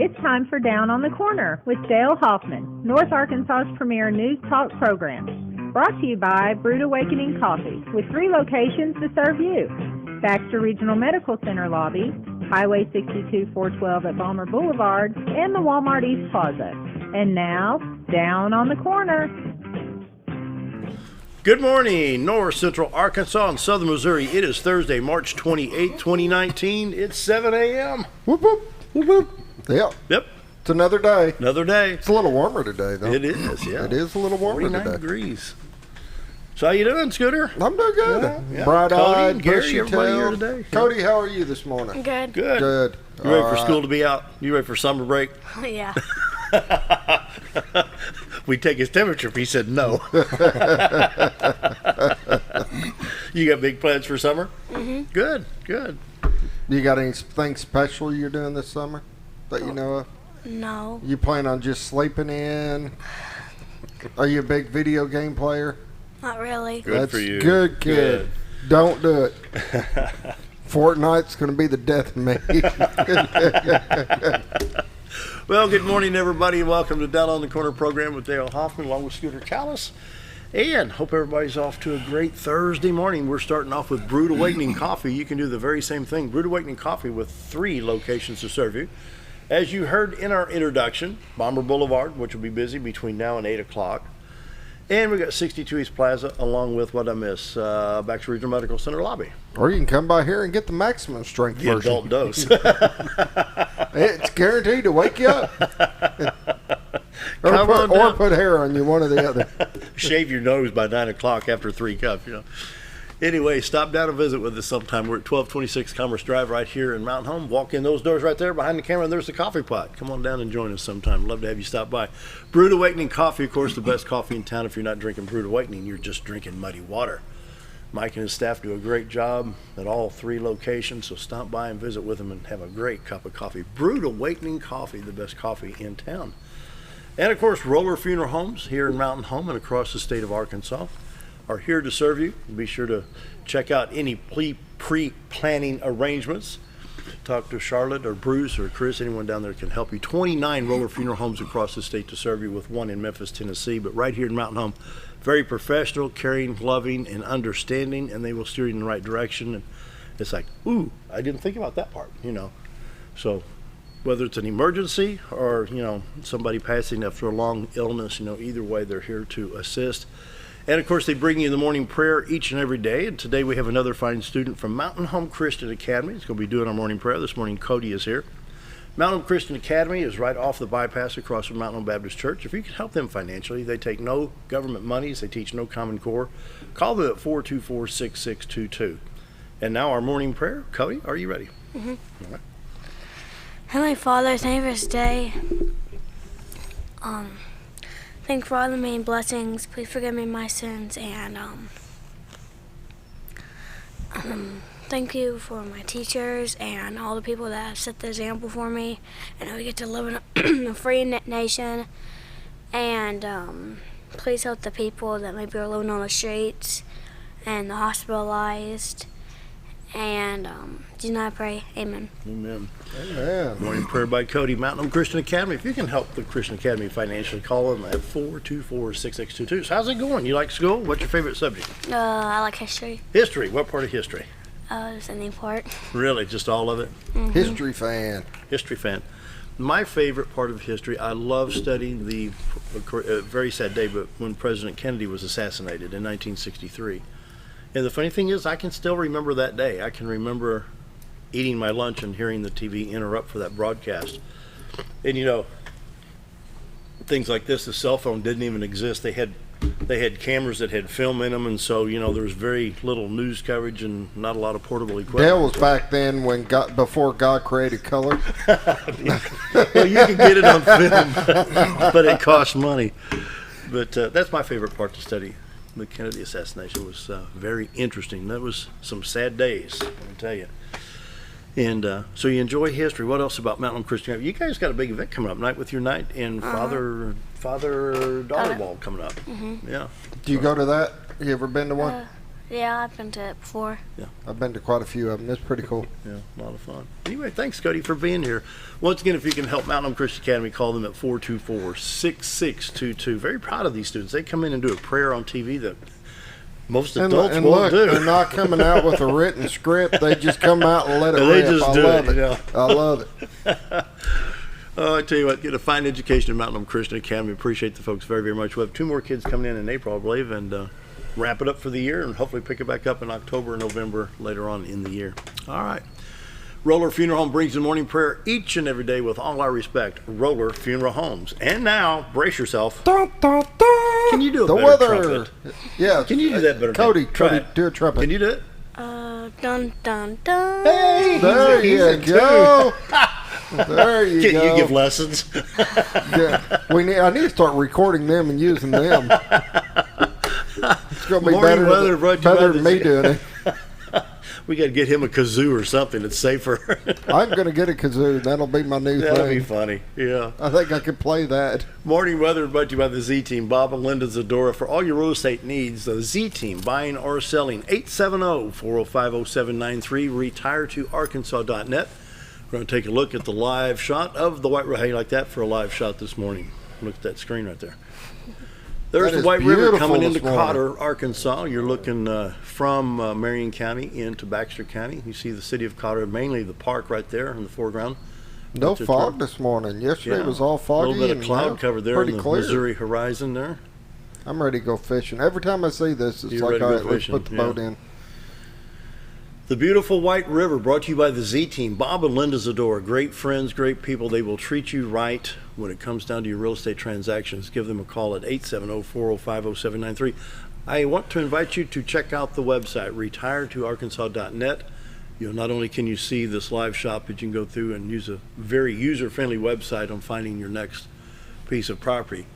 It's time for Down on the Corner with Dale Hoffman, North Arkansas's premier news talk program. Brought to you by Brood Awakening Coffee, with 3 locations to serve you. Baxter Regional Medical Center lobby, Highway 62 412 at Balmer Boulevard, and the Walmart East Plaza. And now, Down on the Corner. Good morning, North Central Arkansas and Southern Missouri. It is Thursday, March 28, 2019. It's 7 a.m. Whoop, whoop, whoop, whoop. Yep. It's another day. Another day. It's a little warmer today, though. It is, yeah. It is a little warmer 49 today. degrees. So how you doing, Scooter? I'm doing good. Yeah. Bright-eyed, Gary, bushy everybody here tail. today. Cody, how are you this morning? Good. Good. You ready for school to be out? You ready for summer break? Yeah. We take his temperature if he said no. You got big plans for summer? Mm-hmm. Good. You got anything special you're doing this summer that you know of? No. You plan on just sleeping in? Are you a big video game player? Not really. Good That's for you. Good kid. Don't do it. Fortnite's going to be the death of me. Well, good morning, everybody, and welcome to Down on the Corner program with Dale Hoffman, along with Scooter Callis. And hope everybody's off to a great Thursday morning. We're starting off with Brood Awakening Coffee. You can do the very same thing. Brood Awakening Coffee with 3 locations to serve you. As you heard in our introduction, Balmer Boulevard, which will be busy between now and 8 o'clock. And we got 62 East Plaza, along with what I miss, Baxter Regional Medical Center lobby. Or you can come by here and get the maximum strength The version. adult dose. It's guaranteed to wake you up. Come on or down. put hair on you, one or the other. Shave your nose by 9 o'clock after 3 cups, you know. Anyway, stop down and visit with us sometime. We're at 1226 Commerce Drive right here in Mountain Home. Walk in those doors right there behind the camera, and there's the coffee pot. Come on down and join us sometime. Love to have you stop by. Brood Awakening Coffee, of course, the best coffee in town. If you're not drinking Brood Awakening, you're just drinking muddy water. Mike and his staff do a great job at all 3 locations, so stop by and visit with them and have a great cup of coffee. Brood Awakening Coffee, the best coffee in town. And, of course, Roller Funeral Homes here in Mountain Home and across the state of Arkansas are here to serve you. Be sure to check out any pre-planning arrangements. Talk to Charlotte or Bruce or Chris, anyone down there can help you. 29 Roller Funeral Homes across the state to serve you, with 1 in Memphis, Tennessee. But right here in Mountain Home, very professional, caring, loving, and understanding, and they will steer you in the right direction. And it's like, ooh, I didn't think about that part, you know. So whether it's an emergency or, you know, somebody passing after a long illness, you know, either way, they're here to assist. And, of course, they bring you the morning prayer each and every day. And today we have another fine student from Mountain Home Christian Academy. He's going to be doing our morning prayer. This morning, Cody is here. Mountain Home Christian Academy is right off the bypass across from Mountain Home Baptist Church. If you can help them financially, they take no government monies. They teach no Common Core. Call them at 424-6622. And now our morning prayer. Cody, are you ready? Mm-hmm. All right. Heavenly Father, thank you for this day. Thank you for all the many blessings. Please forgive me my sins, and thank you for my teachers and all the people that have set the example for me. And we get to live in a free nation. And please help the people that maybe are living on the streets and the hospitalized. And do not pray. Amen. Amen. Amen. Morning prayer by Cody, Mountain Home Christian Academy. If you can help the Christian Academy financially, call them at 424-6622. So how's it going? You like school? What's your favorite subject? I like history. History. What part of history? Just any part. Really, just all of it? Mm-hmm. History fan. History fan. My favorite part of history, I love studying the very sad day, but when President Kennedy was assassinated in 1963. And the funny thing is, I can still remember that day. I can remember eating my lunch and hearing the TV interrupt for that broadcast. And, you know, things like this, the cell phone didn't even exist. They had cameras that had film in them, and so, you know, there was very little news coverage and not a lot of portable equipment. Dale was back then before God created color. Well, you can get it on film, but it costs money. But that's my favorite part to study. The Kennedy assassination was very interesting. That was some sad days, I can tell you. And so you enjoy history. What else about Mountain Home Christian? You guys got a big event coming up, Night with Your Night, and Father Daughter Ball coming up. Mm-hmm. Yeah. Do you go to that? You ever been to one? Yeah, I've been to it before. I've been to quite a few of them. It's pretty cool. Yeah, a lot of fun. Anyway, thanks, Cody, for being here. Once again, if you can help Mountain Home Christian Academy, call them at 424-6622. Very proud of these students. They come in and do a prayer on TV that most adults and won't look, do. they're not coming out with a written script. They just come out and let it They rip. just I do love it, it. you know. I love it. Oh, I tell you what, get a fine education at Mountain Home Christian Academy. Appreciate the folks very, very much. We have 2 more kids coming in April, I believe, and wrap it up for the year and hopefully pick it back up in October and November later on in the year. All right. Roller Funeral Home brings the morning prayer each and every day with all our respect. Roller Funeral Homes. And now, brace yourself. Dun, dun, dun. Can you do a the better weather? trumpet? Yeah. Can you do that better? Cody, Try Cody, it. do a trumpet. Can you do it? Dun dun dun. Hey, There he's you a go. There you Can go. you give lessons? Yeah. I need to start recording them and using them. It's going to be Morning better, weather brought to you by better the- than me doing it. We got to get him a kazoo or something that's safer. I'm going to get a kazoo. That'll be my new That'll be thing. funny. Yeah. I think I could play that. Morning weather brought to you by the Z Team. Bob and Linda Zadora for all your real estate needs. The Z Team, buying or selling. 870-405-0793. RetireToArkansas.net. We're going to take a look at the live shot of the White River. How you like that for a live shot this morning? Look at that screen right there. There's That the is White River beautiful coming this into morning. Cotter, Arkansas. You're looking from Marion County into Baxter County. You see the city of Cotter, mainly the park right there in the foreground. No That's it, fog Tom. this morning. Yesterday Yeah. was all A foggy. little bit of and cloud now cover there pretty in the clear. Missouri horizon there. I'm ready to go fishing. Every time I see this, it's You're like, ready to all go right, let's fishing, put the yeah. boat in. The beautiful White River, brought to you by the Z Team. Bob and Linda Zadora, great friends, great people. They will treat you right when it comes down to your real estate transactions. Give them a call at 870-405-0793. I want to invite you to check out the website, RetireToArkansas.net. You know, not only can you see this live shop, but you can go through and use a very user-friendly website on finding your next piece of property.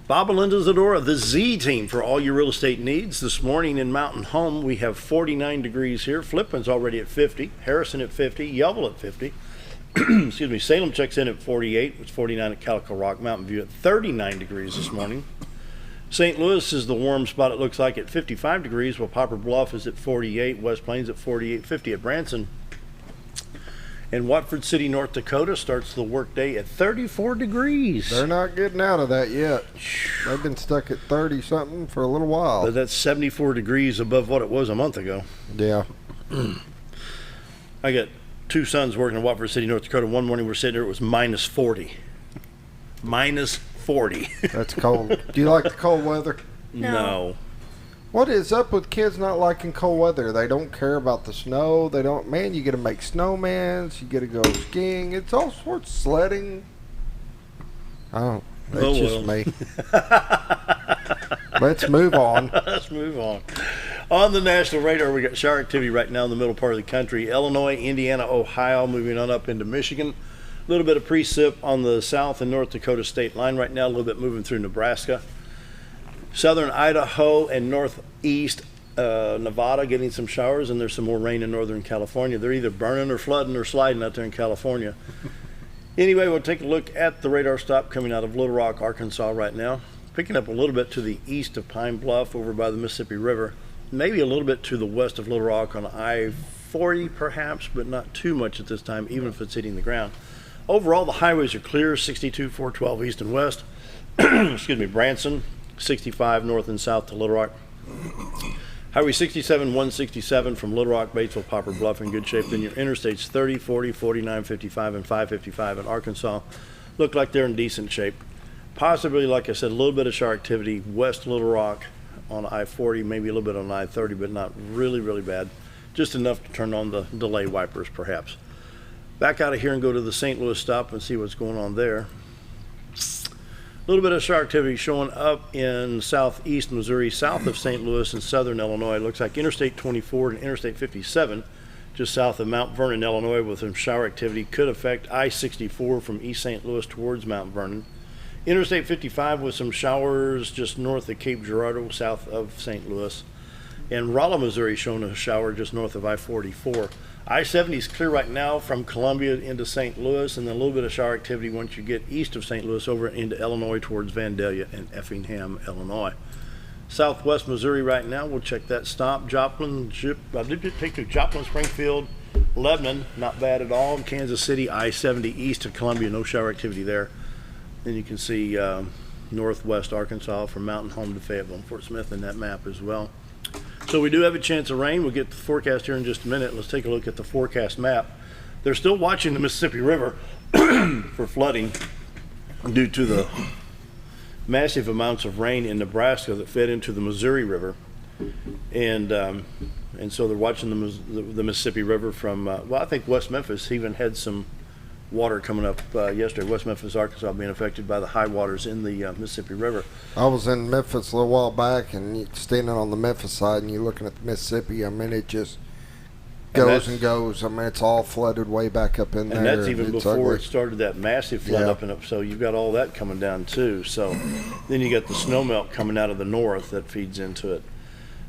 Bob and Linda Zadora, the Z Team for all your real estate needs. This morning in Mountain Home, we have 49 degrees here. Flippin's already at 50. Harrison at 50. Yelville at 50. Excuse me. Salem checks in at 48. It's 49 at Calico Rock. Mountain View at 39 degrees this morning. St. Louis is the warm spot, it looks like, at 55 degrees, while Poplar Bluff is at 48. West Plains at 48. 50 at Branson. And Watford City, North Dakota starts the workday at 34 degrees. They're not getting out of that yet. They've been stuck at 30-something for a little while. But that's 74 degrees above what it was a month ago. Yeah. I got 2 sons working in Watford City, North Dakota. One morning we're sitting there, it was minus 40. Minus 40. That's cold. Do you like the cold weather? No. What is up with kids not liking cold weather? They don't care about the snow. They don't. Man, you get to make snowmans. You get to go skiing. It's all sorts of sledding. Oh, that's just me. Let's move on. Let's move on. On the national radar, we got shower activity right now in the middle part of the country. Illinois, Indiana, Ohio, moving on up into Michigan. A little bit of precip on the South and North Dakota state line right now. A little bit moving through Nebraska. Southern Idaho and northeast Nevada getting some showers, and there's some more rain in northern California. They're either burning or flooding or sliding out there in California. Anyway, we'll take a look at the radar stop coming out of Little Rock, Arkansas right now. Picking up a little bit to the east of Pine Bluff over by the Mississippi River. Maybe a little bit to the west of Little Rock on I-40 perhaps, but not too much at this time, even if it's hitting the ground. Overall, the highways are clear, 62, 412 east and west. Excuse me, Branson. 65 north and south to Little Rock. Highway 67, 167 from Little Rock, Batesville, Poplar Bluff in good shape. Then your interstates 30, 40, 49, 55, and 555 in Arkansas look like they're in decent shape. Possibly, like I said, a little bit of shower activity west Little Rock on I-40, maybe a little bit on I-30, but not really, really bad. Just enough to turn on the delay wipers, perhaps. Back out of here and go to the St. Louis stop and see what's going on there. A little bit of shower activity showing up in southeast Missouri, south of St. Louis and southern Illinois. It looks like Interstate 24 and Interstate 57, just south of Mount Vernon, Illinois, with some shower activity, could affect I-64 from East St. Louis towards Mount Vernon. Interstate 55 with some showers just north of Cape Girardeau, south of St. Louis. And Rolla, Missouri, showing a shower just north of I-44. I-70 is clear right now from Columbia into St. Louis, and then a little bit of shower activity once you get east of St. Louis over into Illinois towards Vandalia and Effingham, Illinois. Southwest Missouri right now. We'll check that stop. Joplin, I did take to Joplin, Springfield, Lebanon, not bad at all. Kansas City, I-70 east of Columbia, no shower activity there. Then you can see northwest Arkansas from Mountain Home to Fayetteville and Fort Smith in that map as well. So we do have a chance of rain. We'll get the forecast here in just a minute. Let's take a look at the forecast map. They're still watching the Mississippi River for flooding due to the massive amounts of rain in Nebraska that fed into the Missouri River, and so they're watching the Mississippi River from well, I think West Memphis even had some water coming up yesterday. West Memphis, Arkansas, being affected by the high waters in the Mississippi River. I was in Memphis a little while back, and you standing on the Memphis side, and you're looking at the Mississippi. I mean, it just goes and goes. I mean, it's all flooded way back up in there. And that's even before ugly. it started that massive flood up and up. So you've got all that coming down too. So then you got the snow melt coming out of the north that feeds into it.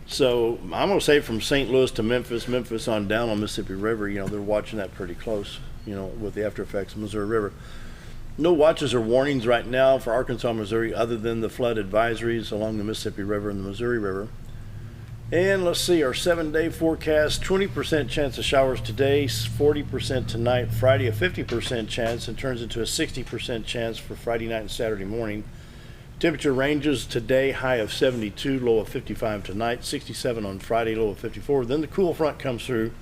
So I'm going to say from St. Louis to Memphis on down on Mississippi River, they're watching that pretty close, with the after effects of Missouri River. No watches or warnings right now for Arkansas, Missouri, other than the flood advisories along the Mississippi River and the Missouri River. And let's see, our 7-day forecast, 20% chance of showers today, 40% tonight, Friday a 50% chance, and turns into a 60% chance for Friday night and Saturday morning. Temperature ranges today, high of 72, low of 55 tonight, 67 on Friday, low of 54. Then the cool front comes through.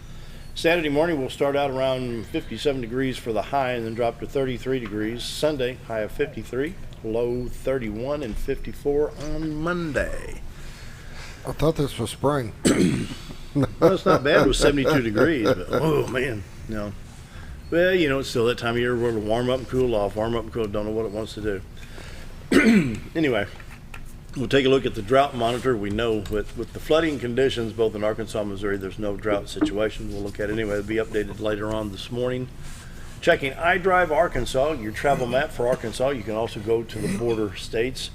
Saturday morning we'll start out around 57 degrees for the high and then drop to 33 degrees. Sunday, high of 53, low 31 and 54 on Monday. I thought this was spring. Well, it's not bad with 72 degrees, but oh man, no. Well, it's still that time of year where it'll warm up and cool off, don't know what it wants to do. Anyway, we'll take a look at the drought monitor. We know with the flooding conditions both in Arkansas and Missouri, there's no drought situation. We'll look at it anyway. It'll be updated later on this morning. Checking iDrive Arkansas, your travel map for Arkansas. You can also go to the border states,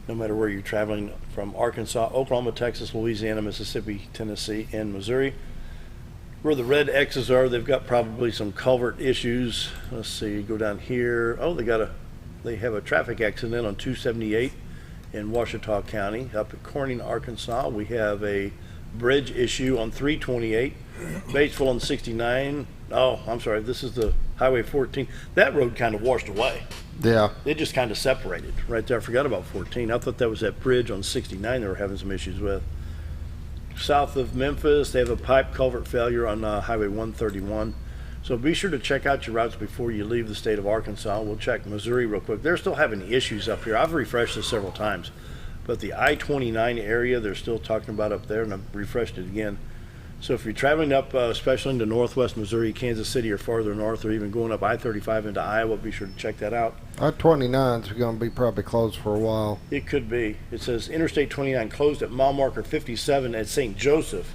no matter where you're traveling from Arkansas, Oklahoma, Texas, Louisiana, Mississippi, Tennessee, and Missouri. Where the red X's are, they've got probably some culvert issues. Let's see, go down here. Oh, they have a traffic accident on 278 in Ouachita County. Up at Corning, Arkansas, we have a bridge issue on 328. Batesville on 69. Oh, I'm sorry, this is the Highway 14. That road kind of washed away. Yeah. It just kind of separated right there. I forgot about 14. I thought that was that bridge on 69 they were having some issues with. South of Memphis, they have a pipe culvert failure on Highway 131. So be sure to check out your routes before you leave the state of Arkansas. We'll check Missouri real quick. They're still having issues up here. I've refreshed this several times. But the I-29 area, they're still talking about up there, and I've refreshed it again. So if you're traveling up, especially into northwest Missouri, Kansas City, or farther north, or even going up I-35 into Iowa, be sure to check that out. I-29 is going to be probably closed for a while. It could be. It says Interstate 29 closed at mile marker 57 at St. Joseph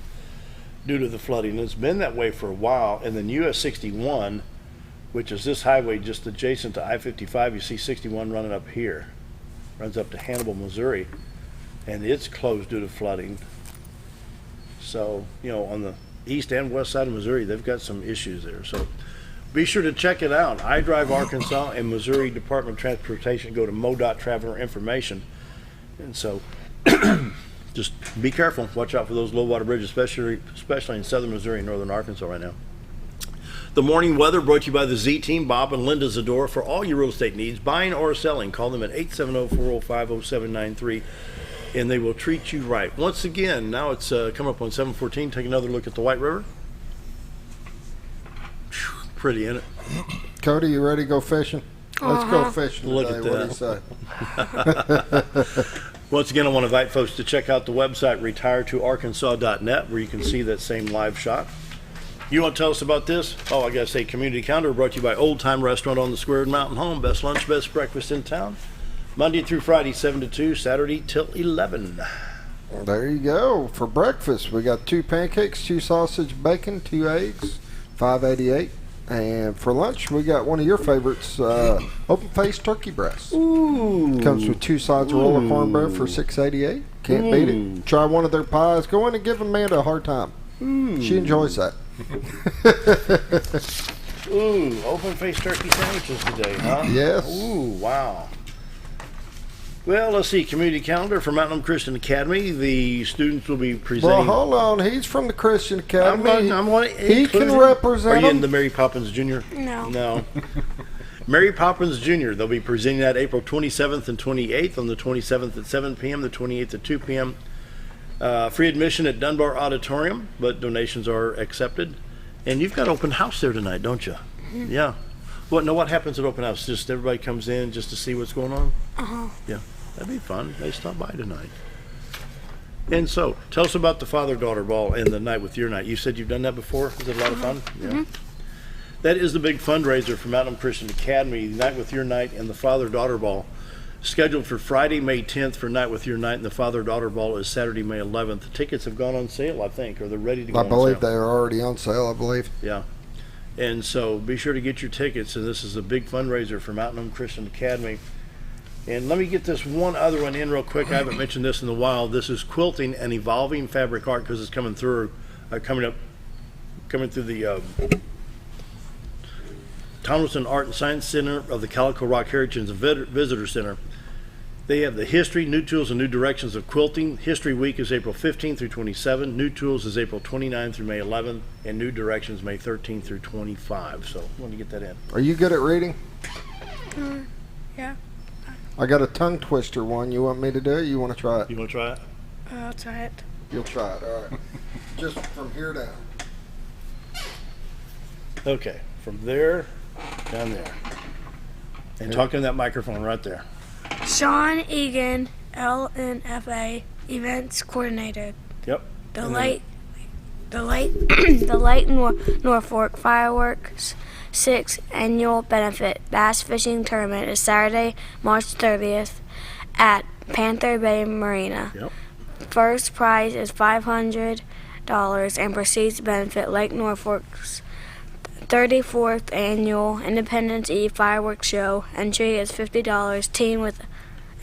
due to the flooding. It's been that way for a while. And then US 61, which is this highway just adjacent to I-55, you see 61 running up here. Runs up to Hannibal, Missouri. And it's closed due to flooding. So, on the east and west side of Missouri, they've got some issues there. So be sure to check it out. iDrive Arkansas and Missouri Department of Transportation. Go to MoDOT Traveler Information. And so just be careful. Watch out for those low water bridges, especially in southern Missouri and northern Arkansas right now. The morning weather brought to you by the Z Team, Bob and Linda Zadora. For all your real estate needs, buying or selling, call them at 870-405-0793. And they will treat you right. Once again, now it's come up on 7:14. Take another look at the White River. Pretty, isn't it? Cody, you ready to go fishing? Let's go fishing Look today. at that. What do you say? Once again, I want to invite folks to check out the website retiretoarkansas.net, where you can see that same live shot. You want to tell us about this? Oh, I got to say, Community Calendar brought to you by Old Time Restaurant on the Square in Mountain Home. Best lunch, best breakfast in town. Monday through Friday, 7 to 2, Saturday till 11. There you go. For breakfast, we got 2 pancakes, 2 sausage, bacon, 2 eggs, $5.88. And for lunch, we got one of your favorites, open-faced turkey breast. Ooh. Comes with 2 sides of roller cornbread for $6.88. Can't beat it. Try one of their pies. Go in and give Amanda a hard time. She enjoys that. Ooh, open-faced turkey sandwiches today, huh? Yes. Ooh, wow. Well, let's see. Community calendar for Mountain Home Christian Academy. The students will be Well, presenting. hold on. He's from the Christian Academy. He can Are represent you in them. the Mary Poppins Jr.? No. No. Mary Poppins Jr. They'll be presenting that April 27th and 28th. On the 27th at 7 p.m., the 28th at 2 p.m. Free admission at Dunbar Auditorium, but donations are accepted. And you've got open house there tonight, don't you? Mm-hmm. Yeah. What happens at open house? Just everybody comes in just to see what's going on? Uh-huh. Yeah. That'd be fun. They stop by tonight. And so, tell us about the father-daughter ball and the night with your night. You said you've done that before. Is it a lot of fun? Yeah. Mm-hmm. That is the big fundraiser for Mountain Home Christian Academy, Night with Your Night and the father-daughter ball. Scheduled for Friday, May 10th for Night with Your Night, and the father-daughter ball is Saturday, May 11th. The tickets have gone on sale, I think, or they're ready to go on sale. I believe they are already on sale, I believe. Yeah. And so be sure to get your tickets, and this is a big fundraiser for Mountain Home Christian Academy. And let me get this one other one in real quick. I haven't mentioned this in a while. This is quilting and evolving fabric art because it's coming through the Tomlinson Art and Science Center of the Calico Rock Heritage and Visitor Center. They have the history, new tools, and new directions of quilting. History Week is April 15th through 27th. New tools is April 29th through May 11th. And new directions May 13th through 25. So I want to get that in. Are you good at reading? Yeah. I got a tongue twister one. You want me to do it? You want to try it? You want to try it? I'll try it. You'll try it. All right. Just from here down. Okay. From there down there. And talking to that microphone right there. Sean Egan, LNFA, Events Coordinator. Yep. The Light Norfolk Fireworks 6th Annual Benefit Bass Fishing Tournament is Saturday, March 30th at Panther Bay Marina. Yep. First prize is $500 and proceeds to benefit Lake Norfolk's 34th Annual Independence Eve Fireworks Show. Entry is $50, team with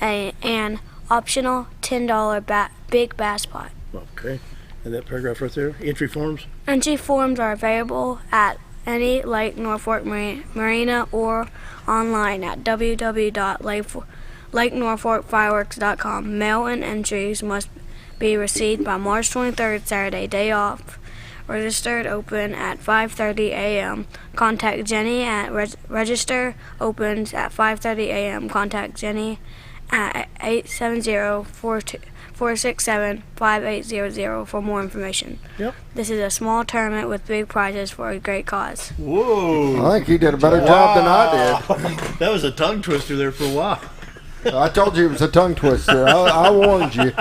an optional $10 big bass pot. Okay. And that paragraph right there, entry forms? Entry forms are available at any Lake Norfolk Marina or online at www.lakenorfolkfireworks.com. Mail-in entries must be received by March 23rd, Saturday, day off. Registered open at 5:30 a.m. Contact Jenny at register opens at 5:30 a.m. Contact Jenny at 870-467-5800 for more information. Yep. This is a small tournament with big prizes for a great cause. Whoa. I think he did a better job than I did. That was a tongue twister there for a while. I told you it was a tongue twister. I warned you.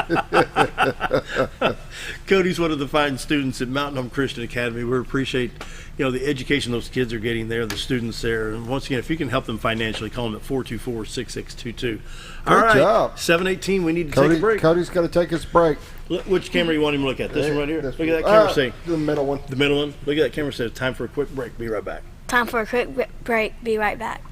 Cody's one of the fine students at Mountain Home Christian Academy. We appreciate, the education those kids are getting there, the students there. And once again, if you can help them financially, call them at 424-6622. All right, job. 7:18. We need to take a break. Cody's got to take his break. Which camera you want him to look at? This one right here? This Look at that one. camera say. The middle one. The middle one. Look at that camera says time for a quick break. Be right back. Time for a quick break. Be right back.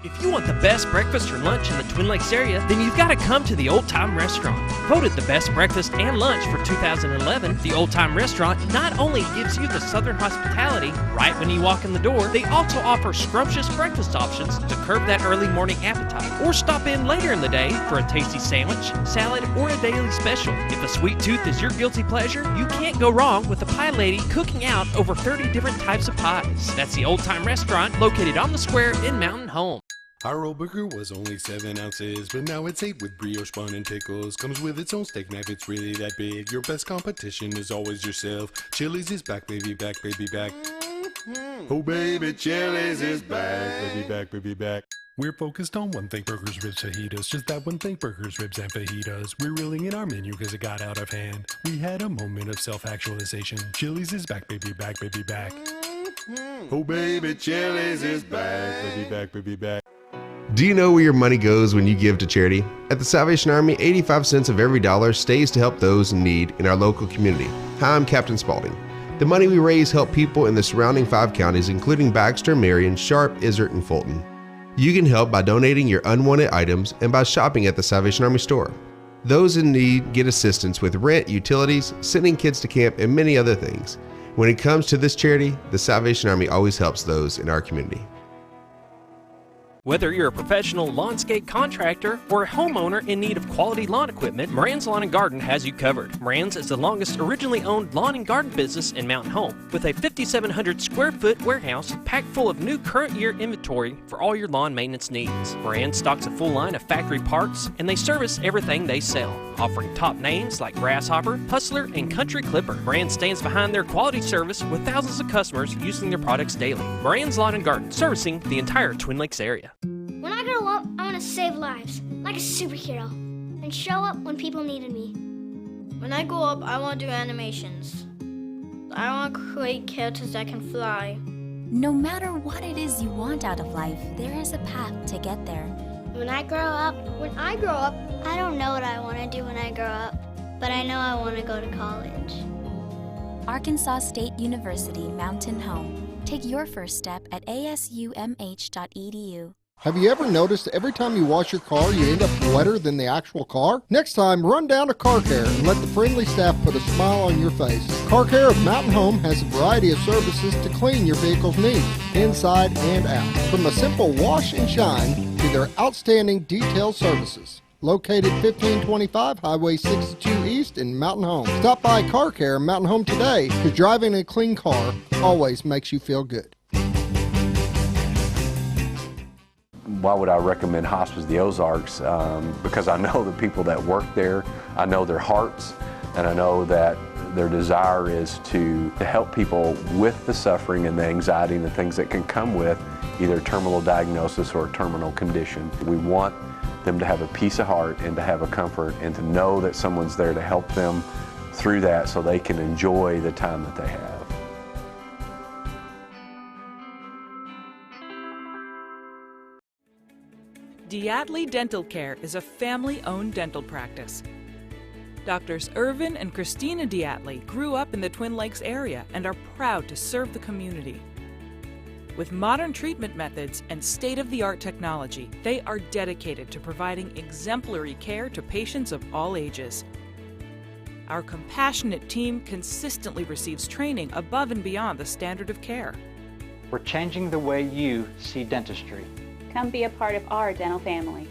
If you want the best breakfast or lunch in the Twin Lakes area, then you've got to come to the Old Time Restaurant. Voted the best breakfast and lunch for 2011, the Old Time Restaurant not only gives you the Southern hospitality right when you walk in the door, they also offer scrumptious breakfast options to curb that early morning appetite. Or stop in later in the day for a tasty sandwich, salad, or a daily special. If a sweet tooth is your guilty pleasure, you can't go wrong with the pie lady cooking out over 30 different types of pies. That's the Old Time Restaurant located on the square in Mountain Home. Our old burger was only 7 ounces, but now it's 8 with brioche bun and pickles. Comes with its own steak knife, it's really that big. Your best competition is always yourself. Chili's is back, baby, back, baby, back. Oh, baby, Chili's is back, baby, back, baby, back. We're focused on one thing, burgers, ribs, fajitas. Just that one thing, burgers, ribs, and fajitas. We're reeling in our menu because it got out of hand. We had a moment of self-actualization. Chili's is back, baby, back, baby, back. Oh, baby, Chili's is back, baby, back, baby, back. Do you know where your money goes when you give to charity? At the Salvation Army, 85 cents of every dollar stays to help those in need in our local community. Hi, I'm Captain Spaulding. The money we raise help people in the surrounding 5 counties, including Baxter, Marion, Sharp, Izzard, and Fulton. You can help by donating your unwanted items and by shopping at the Salvation Army store. Those in need get assistance with rent, utilities, sending kids to camp, and many other things. When it comes to this charity, the Salvation Army always helps those in our community. Whether you're a professional lawnscape contractor or a homeowner in need of quality lawn equipment, Moran's Lawn & Garden has you covered. Moran's is the longest originally owned lawn and garden business in Mountain Home, with a 5,700 square foot warehouse packed full of new current year inventory for all your lawn maintenance needs. Moran stocks a full line of factory parts, and they service everything they sell, offering top names like Grasshopper, Hustler, and Country Clipper. Moran stands behind their quality service with thousands of customers using their products daily. Moran's Lawn & Garden, servicing the entire Twin Lakes area. When I grow up, I want to save lives, like a superhero, and show up when people needed me. When I grow up, I want to do animations. I want to create characters that can fly. No matter what it is you want out of life, there is a path to get there. When I grow up, I don't know what I want to do when I grow up, but I know I want to go to college. Arkansas State University Mountain Home. Take your first step at asumh.edu. Have you ever noticed every time you wash your car, you end up wetter than the actual car? Next time, run down to Car Care and let the friendly staff put a smile on your face. Car Care of Mountain Home has a variety of services to clean your vehicle's needs, inside and out. From a simple wash and shine to their outstanding detailed services. Located 1525 Highway 62 East in Mountain Home. Stop by Car Care Mountain Home today, because driving a clean car always makes you feel good. Why would I recommend Hospice of the Ozarks? Because I know the people that work there, I know their hearts, and I know that their desire is to help people with the suffering and the anxiety and the things that can come with either a terminal diagnosis or a terminal condition. We want them to have a peace of heart and to have a comfort and to know that someone's there to help them through that so they can enjoy the time that they have. Diatley Dental Care is a family-owned dental practice. Doctors Irvin and Christina Diatley grew up in the Twin Lakes area and are proud to serve the community. With modern treatment methods and state-of-the-art technology, they are dedicated to providing exemplary care to patients of all ages. Our compassionate team consistently receives training above and beyond the standard of care. We're changing the way you see dentistry. Come be a part of our dental family.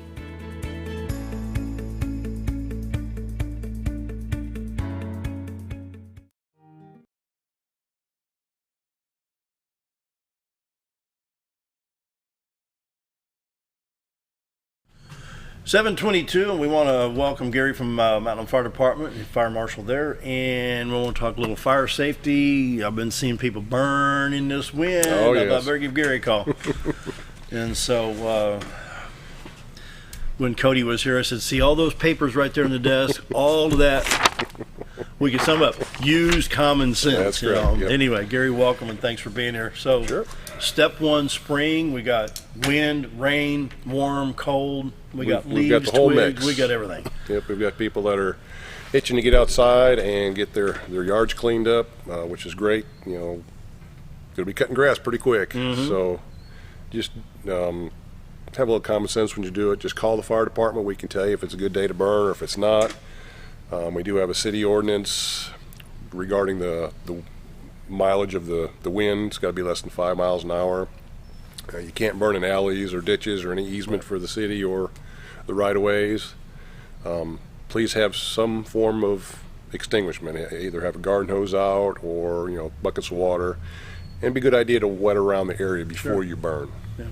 (7:22), and we want to welcome Gary from Mountain Fire Department, the fire marshal there, and we want to talk a little fire safety. I've been seeing people burn in this wind. Oh, yes. I thought I better give Gary a call. And so when Cody was here, I said, see all those papers right there on the desk, all of that, we can sum up. Use common sense. That's correct. Yep. Anyway, Gary, welcome, and thanks for being here. So, sure. Step one, spring. We got wind, rain, warm, cold. We got leaves, got the whole twigs. mix. We got everything. Yep, we've got people that are itching to get outside and get their yards cleaned up, which is great. You know, going to be cutting grass pretty quick. Mm-hmm. So just have a little common sense when you do it. Just call the fire department. We can tell you if it's a good day to burn or if it's not. We do have a city ordinance regarding the mileage of the wind. It's got to be less than 5 miles an hour. You can't burn in alleys or ditches or any easement for the city or the right-of-ways. Please have some form of extinguishment. Either have a garden hose out or buckets of water. And it'd be a good idea to wet around the area before you burn. Yeah.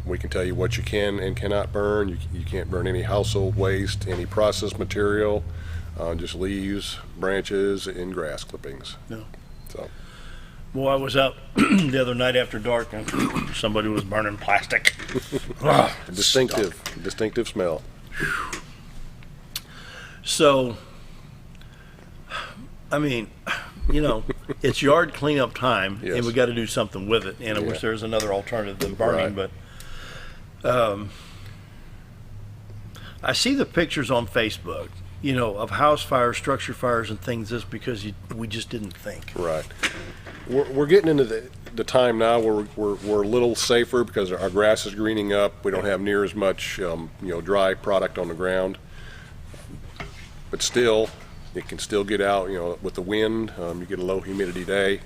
We can tell you what you can and cannot burn. You can't burn any household waste, any processed material, just leaves, branches, and grass clippings. No. So. Well, I was out the other night after dark, and somebody was burning plastic. Distinctive smell. So, I mean, it's yard cleanup time, yes. And we got to do something with it. And I wish there was another alternative than burning, right. But I see the pictures on Facebook, of house fires, structure fires, and things. This because we just didn't think. Right. We're getting into the time now where we're a little safer because our grass is greening up. We don't have near as much dry product on the ground. But still, it can still get out. With the wind, you get a low humidity day.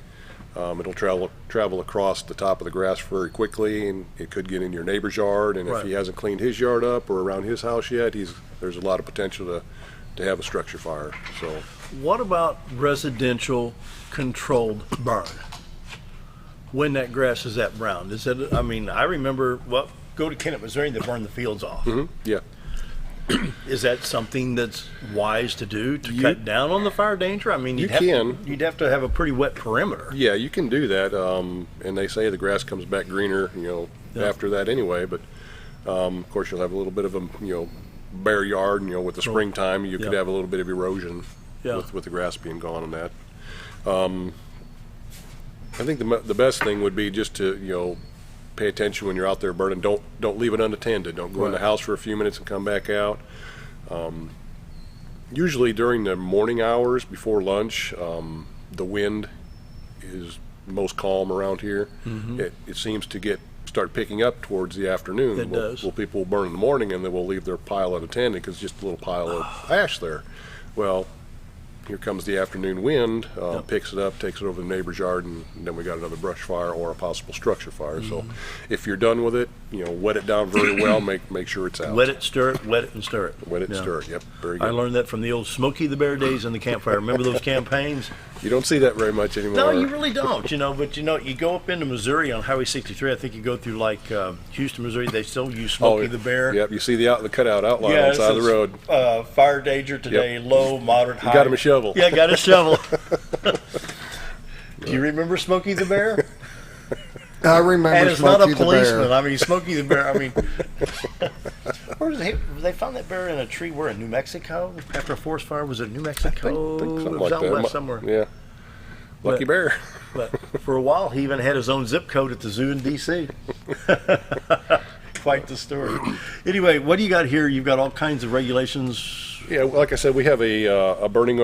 It'll travel across the top of the grass very quickly, and it could get in your neighbor's yard. And if he hasn't cleaned his yard up or around his house yet, there's a lot of potential to have a structure fire. So, what about residential controlled burn? When that grass is that brown, is it? I mean, I remember. Well, go to Kennett, Missouri, and they burn the fields off. Yeah. Is that something that's wise to do to cut down on the fire danger? I mean, you'd have to have a pretty wet perimeter. Yeah, you can do that. And they say the grass comes back greener, after that anyway. But of course, you'll have a little bit of a, bare yard. With the springtime, you could have a little bit of erosion with the grass being gone on that. I think the best thing would be just to, pay attention when you're out there burning. Don't leave it unattended. Don't go in the house for a few minutes and come back out. Usually during the morning hours before lunch, the wind is most calm around here. It seems to start picking up towards the afternoon. It does. Well, people will burn in the morning and then we'll leave their pile unattended because it's just a little pile of ash there. Well, here comes the afternoon wind, picks it up, takes it over the neighbor's yard, and then we got another brush fire or a possible structure fire. So if you're done with it, wet it down very well, make sure it's out. Wet it, stir it, wet it, and stir it. Wet it and stir it, yep, very good. I learned that from the old Smokey the Bear days in the campfire. Remember those campaigns? You don't see that very much anymore. No, you really don't, but you go up into Missouri on Highway 63, I think you go through like Houston, Missouri, they still use Smokey the Bear. Yep, you see the cutout outline on the side of the road. Fire danger today, low, moderate, high. You got him a shovel. Yeah, got a shovel. Do you remember Smokey the Bear? I remember. And it's Smokey not a the policeman. Bear. I mean, Smokey the Bear. I mean, they found that bear in a tree. Where in New Mexico? After a forest fire, was it New Mexico? I think something it was like out that. west somewhere. Yeah. Lucky bear. But for a while, he even had his own zip code at the zoo in D.C. Quite the story. Anyway, what do you got here? You've got all kinds of regulations. Yeah, like I said, we have a burning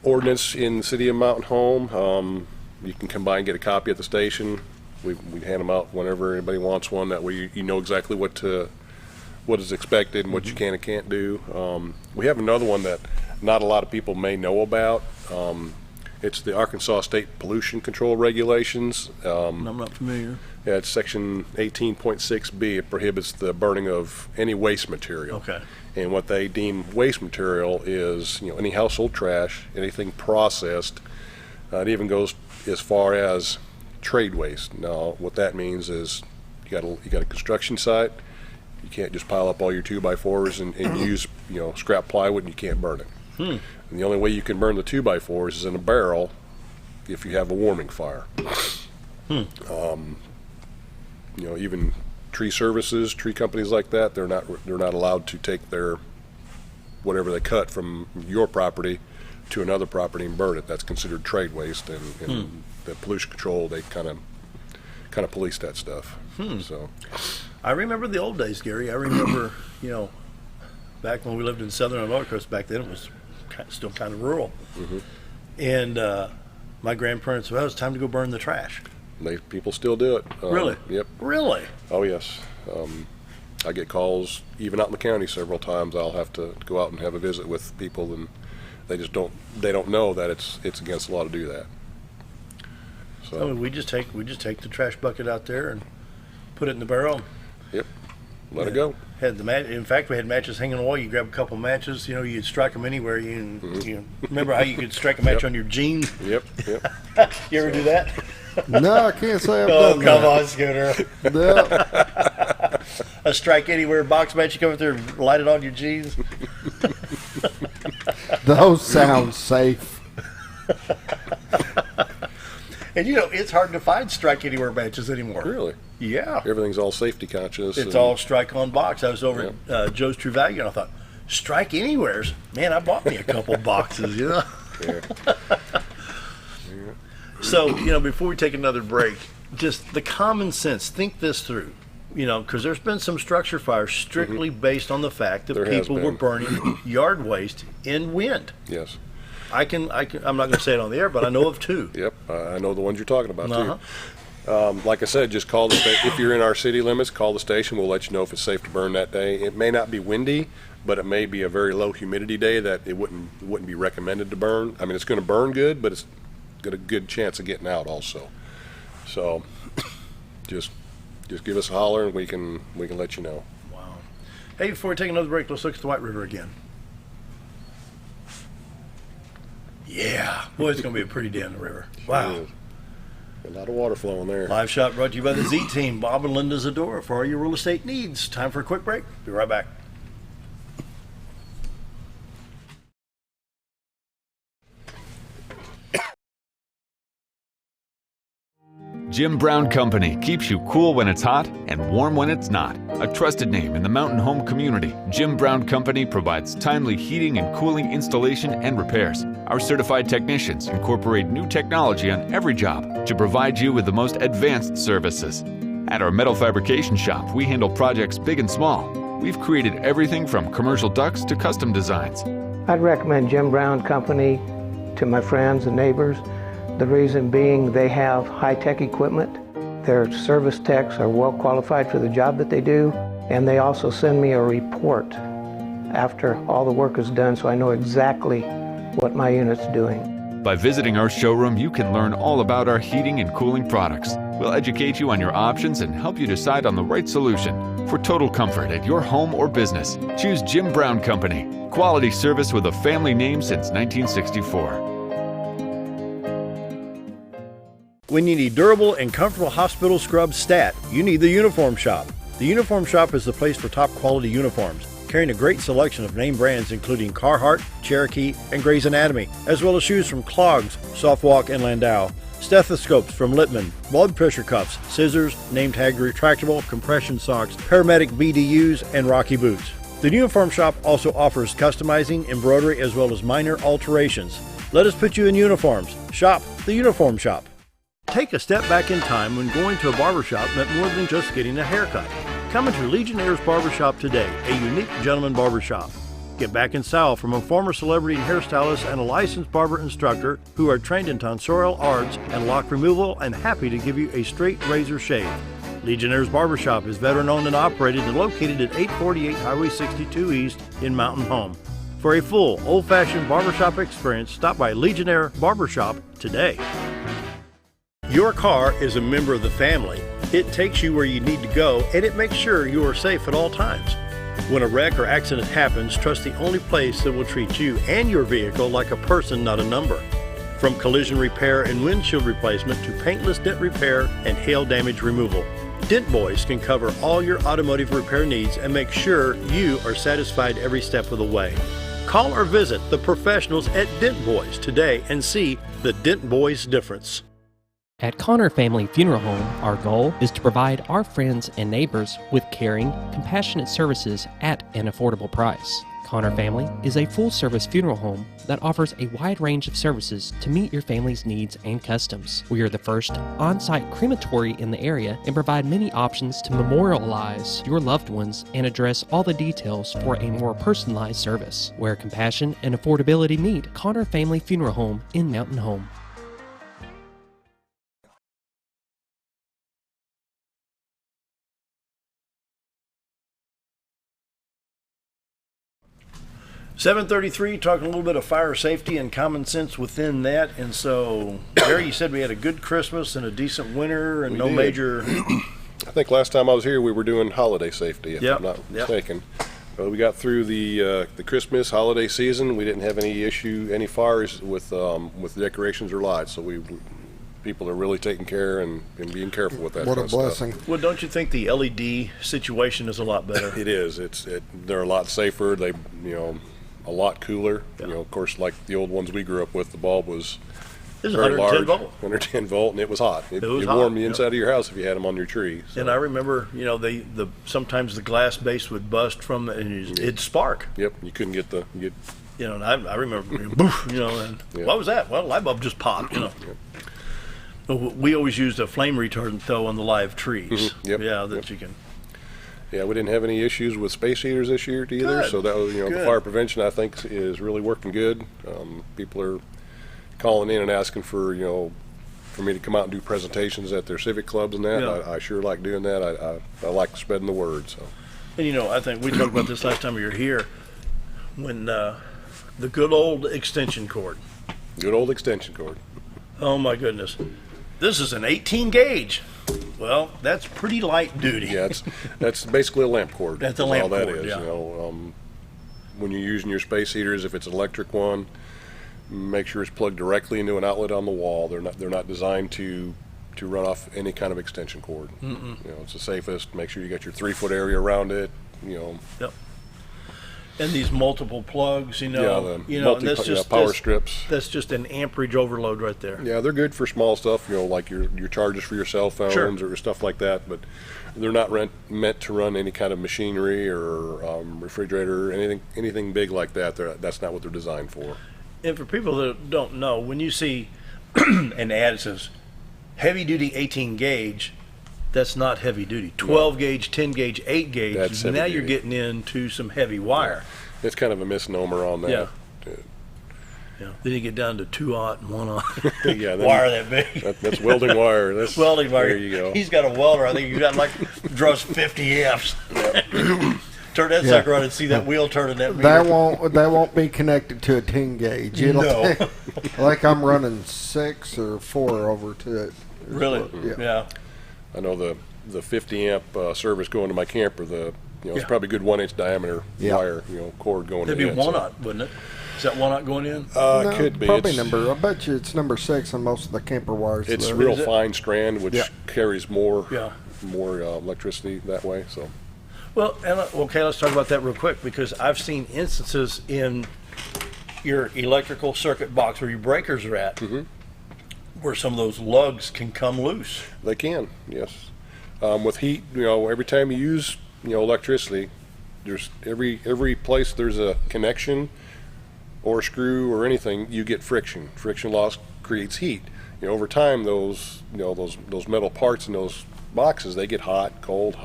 ordinance in the city of Mountain Home. You can come by and get a copy at the station. We hand them out whenever anybody wants one. That way you know exactly what is expected and what you can and can't do. We have another one that not a lot of people may know about. It's the Arkansas State Pollution Control Regulations. I'm not familiar. Yeah, it's section 18.6B. It prohibits the burning of any waste material. Okay. And what they deem waste material is, any household trash, anything processed. It even goes as far as trade waste. Now, what that means is you got a construction site. You can't just pile up all your 2x4s and use scrap plywood, and you can't burn it. And the only way you can burn the 2x4s is in a barrel if you have a warming fire. Even tree services, tree companies like that, they're not allowed to take their whatever they cut from your property to another property and burn it. That's considered trade waste, and the pollution control, they kind of police that stuff. So I remember the old days, Gary. I remember back when we lived in southern Illinois. Of course, back then it was still kind of rural. And my grandparents, well, it's time to go burn the trash. People still do it. Really? Yep. Really? Oh yes. I get calls even out in the county several times. I'll have to go out and have a visit with people, and they don't know that it's against the law to do that. So I mean, we just take the trash bucket out there and put it in the barrel. Yep. Let it go. In fact, we had matches hanging on the wall. You grab a couple matches. You'd strike them anywhere. You remember how you could strike a match on your jeans? Yep. You ever do that? No, I can't say I've Oh, done come that. on, Scooter. No. A strike anywhere box match. You come up there and light it on your jeans. Those sound safe. And it's hard to find strike anywhere matches anymore. Really? Yeah. Everything's all safety conscious. It's all strike on box. I was over at Joe's True Value, and I thought, strike anywheres. Man, I bought me a couple boxes. Yeah. So before we take another break, just the common sense. Think this through. Because there's been some structure fires strictly based on the fact that people were burning yard waste in wind. Yes. I'm not going to say it on the air, but I know of two. Yep, I know the ones you're talking about too. Like I said, just call the station. If you're in our city limits, call the station. We'll let you know if it's safe to burn that day. It may not be windy, but it may be a very low humidity day that it wouldn't be recommended to burn. I mean, it's going to burn good, but get a good chance of getting out also. So just give us a holler and we can let you know. Wow. Hey, before we take another break, let's look at the White River again. Yeah, boy, it's going to be a pretty day on the river. Wow. Sure is. A lot of water flowing there. Live shot brought to you by the Z Team, Bob and Linda Zadora, for all your real estate needs. Time for a quick break. Be right back. Jim Brown Company keeps you cool when it's hot and warm when it's not. A trusted name in the mountain home community, Jim Brown Company provides timely heating and cooling installation and repairs. Our certified technicians incorporate new technology on every job to provide you with the most advanced services. At our metal fabrication shop, we handle projects big and small. We've created everything from commercial ducts to custom designs. I'd recommend Jim Brown Company to my friends and neighbors. The reason being they have high-tech equipment. Their service techs are well qualified for the job that they do, and they also send me a report after all the work is done so I know exactly what my unit's doing. By visiting our showroom, you can learn all about our heating and cooling products. We'll educate you on your options and help you decide on the right solution. For total comfort at your home or business, choose Jim Brown Company. Quality service with a family name since 1964. When you need durable and comfortable hospital scrub stat, you need the Uniform Shop. The Uniform Shop is the place for top quality uniforms, carrying a great selection of name brands including Carhartt, Cherokee, and Gray's Anatomy, as well as shoes from Clogs, Softwalk, and Landau, stethoscopes from Littman, blood pressure cuffs, scissors, name tag retractable, compression socks, paramedic BDUs, and Rocky boots. The Uniform Shop also offers customizing, embroidery, as well as minor alterations. Let us put you in uniforms. Shop the Uniform Shop. Take a step back in time when going to a barbershop meant more than just getting a haircut. Come into Legionnaire's Barbershop today, a unique gentleman barbershop. Get back in style from a former celebrity hairstylist and a licensed barber instructor who are trained in tonsorial arts and lock removal and happy to give you a straight razor shave. Legionnaire's Barbershop is veteran-owned and operated and located at 848 Highway 62 East in Mountain Home. For a full, old-fashioned barbershop experience, stop by Legionnaire Barbershop today. Your car is a member of the family. It takes you where you need to go, and it makes sure you are safe at all times. When a wreck or accident happens, trust the only place that will treat you and your vehicle like a person, not a number. From collision repair and windshield replacement to paintless dent repair and hail damage removal, Dent Boys can cover all your automotive repair needs and make sure you are satisfied every step of the way. Call or visit the professionals at Dent Boys today and see the Dent Boys difference. At Connor Family Funeral Home, our goal is to provide our friends and neighbors with caring, compassionate services at an affordable price. Connor Family is a full-service funeral home that offers a wide range of services to meet your family's needs and customs. We are the first on-site crematory in the area and provide many options to memorialize your loved ones and address all the details for a more personalized service. Where compassion and affordability meet, Connor Family Funeral Home in Mountain Home. $7:33, talking a little bit of fire safety and common sense within that. And so, Gary, you said we had a good Christmas and a decent winter and no major... I think last time I was here we were doing holiday safety, if I'm not mistaken. Well, we got through the Christmas holiday season. We didn't have any fires with decorations or lights, so people are really taking care and being careful with that. What a blessing. Well, don't you think the LED situation is a lot better? It is. They're a lot safer. They, a lot cooler. Yeah. Of course, like the old ones we grew up with, the bulb was very 110 large, volt. 110 volt, and it was hot. It was warmed hot, the inside of your house if you had them on your tree. So. And I remember, the sometimes the glass base would bust from it, and it'd spark. Yep, you couldn't get and I remember, boof, and what was that? Well, the light bulb just popped, Yep. We always used a flame retardant though on the live trees. Mm-hmm. Yep. Yeah, that you can. Yeah, we didn't have any issues with space heaters this year either. Good. So that was, the fire prevention I think is really working good. People are calling in and asking for me to come out and do presentations at their civic clubs and that. Yeah. I sure like doing that. I like spreading the word. So. And I think we talked about this last time you were here, when the good old extension cord. Good old extension cord. Oh my goodness. This is an 18 gauge. Well, that's pretty light duty. Yeah, that's basically a lamp cord. That's a lamp all that cord, is. yeah. You know, when you're using your space heaters, if it's an electric one, make sure it's plugged directly into an outlet on the wall. They're not designed to run off any kind of extension cord. You know, it's the safest. Make sure you got your 3-foot area around it. You know. Yep. And these multiple plugs, and that's power strips. That's just an amperage overload right there. Yeah, they're good for small stuff, like your chargers for your cell phones or stuff like that. But they're not meant to run any kind of machinery or refrigerator, anything big like that. That's not what they're designed for. And for people that don't know, when you see an ad that says heavy duty 18 gauge, that's not heavy duty. 12 gauge, 10 gauge, 8 gauge. That's now heavy you're duty. getting into some heavy wire. It's kind of a misnomer on that. Yeah. Then you get down to 2-aught and 1-aught. Yeah, wire that big. That's welding wire. That's welding wire. There you go. He's got a welder. I think you got draws 50 amps. Turn that sucker on and see that wheel turning that meter. That won't be connected to a 10 gauge. No. Like I'm running 6 or 4 over to it. Really? Yeah. I know the 50 amp service going to my camper. It's probably a good 1-inch diameter wire, cord going. That'd be 1-aught, wouldn't it? Is that 1-aught going in? No, could be. Probably I bet you it's number 6 on most of the camper wires. It's real fine strand, which carries more electricity that way. So. Well, okay, let's talk about that real quick, because I've seen instances in your electrical circuit box where your breakers are at, where some of those lugs can come loose. They can, yes. With heat, every time you use, electricity, there's every place there's a connection or a screw or anything, you get friction. Friction loss creates heat. Over time, those metal parts in those boxes, they get hot, cold,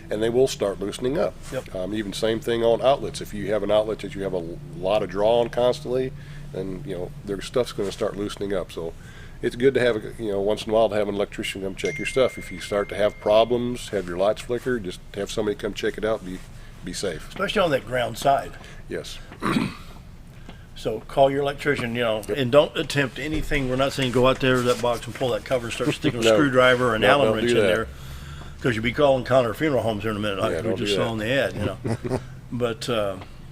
and they will start loosening up. Yep. Even same thing on outlets. If you have an outlet that you have a lot of draw on constantly, then their stuff's going to start loosening up. So it's good to have once in a while to have an electrician come check your stuff. If you start to have problems, have your lights flicker, just have somebody come check it out. Be safe. Especially on that ground side. Yes. So call your electrician, and don't attempt anything. We're not saying go out there to that box and pull that cover, start sticking a screwdriver or an Allen wrench in there, because you'll be calling Connor Funeral Homes here in a minute. Like we just saw on the ad, But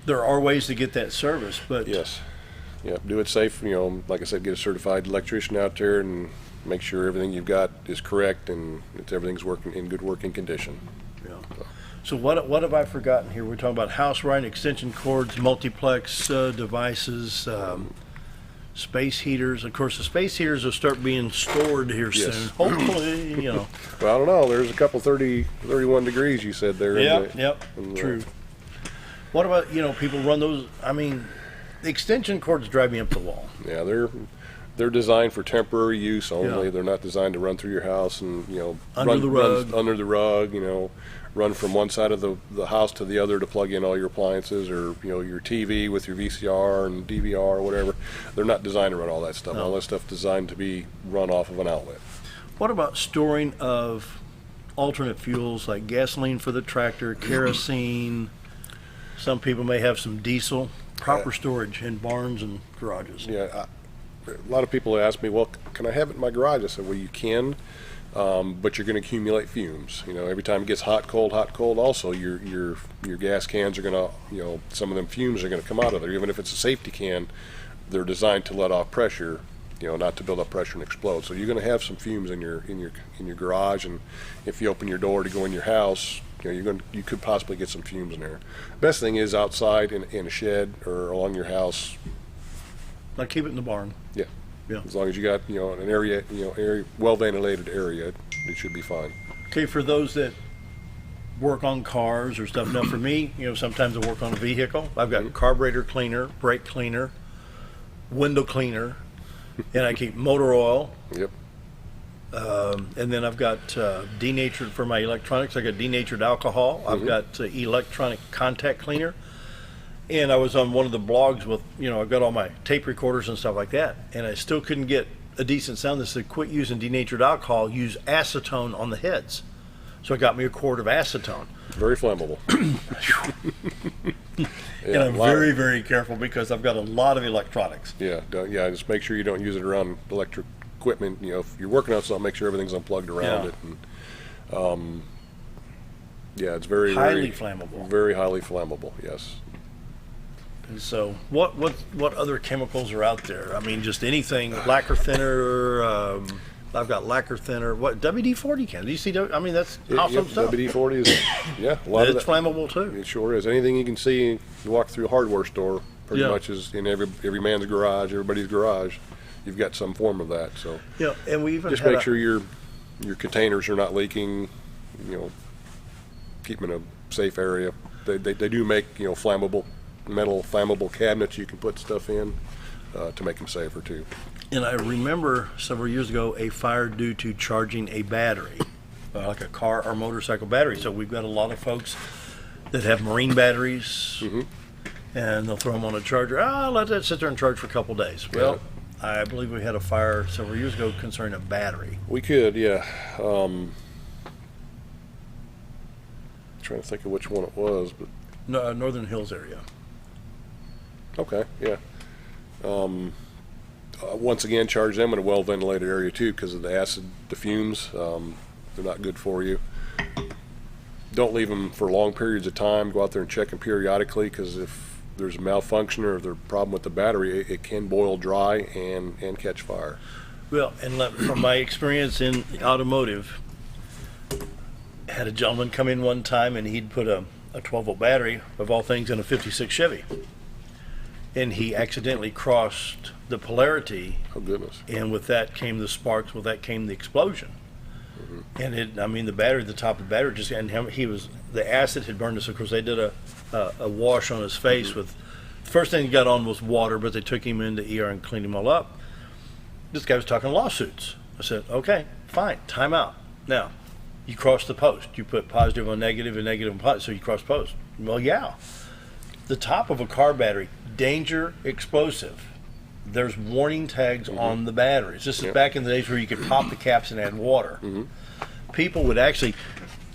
there are ways to get that service. But yes, do it safe. Like I said, get a certified electrician out there and make sure everything you've got is correct and everything's working in good working condition. So what have I forgotten here? We're talking about house wiring, extension cords, multiplex devices, space heaters. Of course, the space heaters will start being stored here soon. Hopefully, Well, I don't know. There's a couple 31 degrees you said there. True. What about, people run those? I mean, the extension cords drive me up the wall. Yeah, they're designed for temporary use only. They're not designed to run through your house and, under the rug, run from one side of the house to the other to plug in all your appliances or your TV with your VCR and DVR or whatever. They're not designed to run all that stuff. No. All that stuff designed to be run off of an outlet. What about storing of alternate fuels like gasoline for the tractor, kerosene? Some people may have some diesel. Proper storage in barns and garages. Yeah, a lot of people ask me, well, can I have it in my garage? I said, well, you can. But you're going to accumulate fumes. Every time it gets hot, cold. Also, your gas cans are going to, some of them fumes are going to come out of there. Even if it's a safety can, they're designed to let off pressure, not to build up pressure and explode. So you're going to have some fumes in your garage, and if you open your door to go in your house, you could possibly get some fumes in there. Best thing is outside in a shed or along your house. Like keep it in the barn. Yeah. Yeah. As long as you got an area, well ventilated area, it should be fine. Okay, for those that work on cars or stuff. Now, for me, sometimes I work on a vehicle. I've got carburetor cleaner, brake cleaner, window cleaner, and I keep motor oil. Yep. And then I've got denatured for my electronics. I got denatured alcohol. I've got electronic contact cleaner. And I was on one of the blogs with, I've got all my tape recorders and stuff like that, and I still couldn't get a decent sound. They said, quit using denatured alcohol, use acetone on the heads. So I got me a quart of acetone. Very flammable. And I'm very, very careful because I've got a lot of electronics. Yeah, just make sure you don't use it around electric equipment. You know, if you're working on something, make sure everything's unplugged around it. And, it's very highly flammable. Very highly flammable. Yes. And so, what other chemicals are out there? I mean, just anything, lacquer thinner. I've got lacquer thinner. What WD-40 can? Do you see? I mean, that's awesome stuff. WD-40 is a lot of it's flammable too. It sure is. Anything you can see, you walk through a hardware store, pretty much is in every man's garage, everybody's garage. You've got some form of that. So and we even just make sure your containers are not leaking. You know, keep them in a safe area. They do make metal flammable cabinets you can put stuff in to make them safer too. And I remember several years ago a fire due to charging a battery, like a car or motorcycle battery. So we've got a lot of folks that have marine batteries, and they'll throw them on a charger. Let that sit there and charge for a couple days. Well, I believe we had a fire several years ago concerning a battery. We could, yeah. Trying to think of which one it was, but Northern Hills area. Okay, yeah. Once again, charge them in a well-ventilated area too, because of the acid, the fumes. They're not good for you. Don't leave them for long periods of time. Go out there and check them periodically, because if there's a malfunction or there's a problem with the battery, it can boil dry and catch fire. Well, and from my experience in automotive, I had a gentleman come in one time and he'd put a 12-volt battery, of all things, in a 56 Chevy. And he accidentally crossed the polarity. Oh, goodness. And with that came the sparks, with that came the explosion. And the battery, the top of the battery the acid had burned us. Of course, they did a wash on his face with, the first thing he got on was water, but they took him into ER and cleaned him all up. This guy was talking lawsuits. I said, okay, fine, time out. Now, you cross the post. You put positive on negative and negative on positive, so you cross post. Well, yeah. The top of a car battery, danger, explosive. There's warning tags on the batteries. This is back in the days where you could pop the caps and add water. People would actually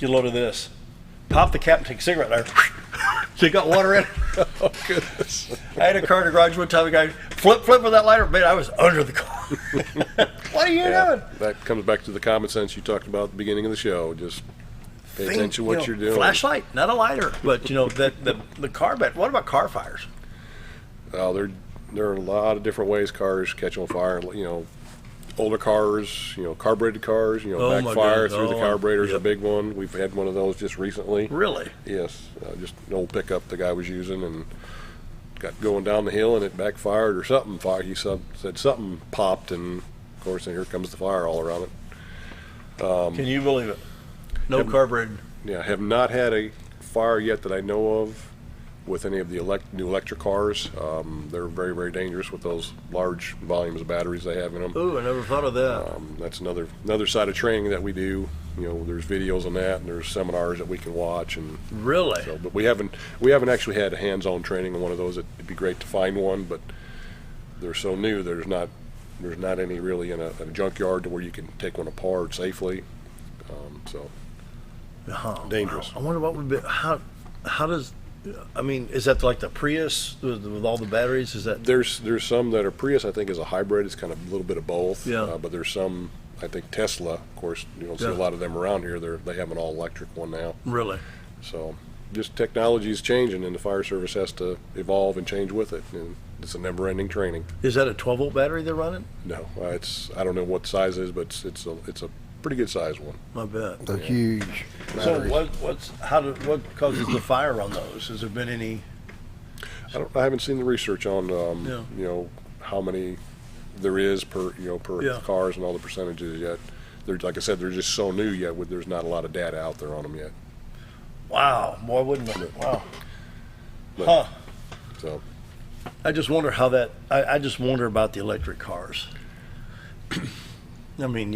get a load of this, pop the cap and take a cigarette lighter. So you got water in it. Oh, goodness. I had a car in the garage one time, the guy flip with that lighter. Man, I was under the car. What are you doing? That comes back to the common sense you talked about at the beginning of the show. Just pay attention to what you're doing. Flashlight, not a lighter. But, the car bat. What about car fires? There are a lot of different ways cars catch on fire. Older cars, carbureted cars, backfire through the carburetor is a big one. We've had one of those just recently. Really? Yes. Just an old pickup the guy was using and got going down the hill and it backfired or something. He said something popped, and of course, then here comes the fire all around it. Can you believe it? No carbureted. Yeah, have not had a fire yet that I know of with any of the new electric cars. They're very, very dangerous with those large volumes of batteries they have in them. Ooh, I never thought of that. That's another side of training that we do. There's videos on that, and there's seminars that we can watch. And really, but we haven't actually had a hands-on training on one of those. It'd be great to find one, but they're so new. There's not any really in a junkyard to where you can take one apart safely. Dangerous. I wonder what would be how does. I mean, is that like the Prius with all the batteries? Is that there's some that are Prius? I think is a hybrid. It's kind of a little bit of both. Yeah. But there's some. I think Tesla. Of course, you don't see a lot of them around here. They have an all electric one now. Really? So, just technology is changing, and the fire service has to evolve and change with it. And it's a never-ending training. Is that a 12-volt battery they're running? No, I don't know what size it is, but it's a pretty good size one. I bet. They're huge. So what causes the fire on those? Has there been any? I haven't seen the research on how many there is per cars and all the percentages yet. Like I said, they're just so new yet. There's not a lot of data out there on them yet. Wow, boy, wouldn't it? Wow. But, so, I just wonder how that. I just wonder about the electric cars. I mean,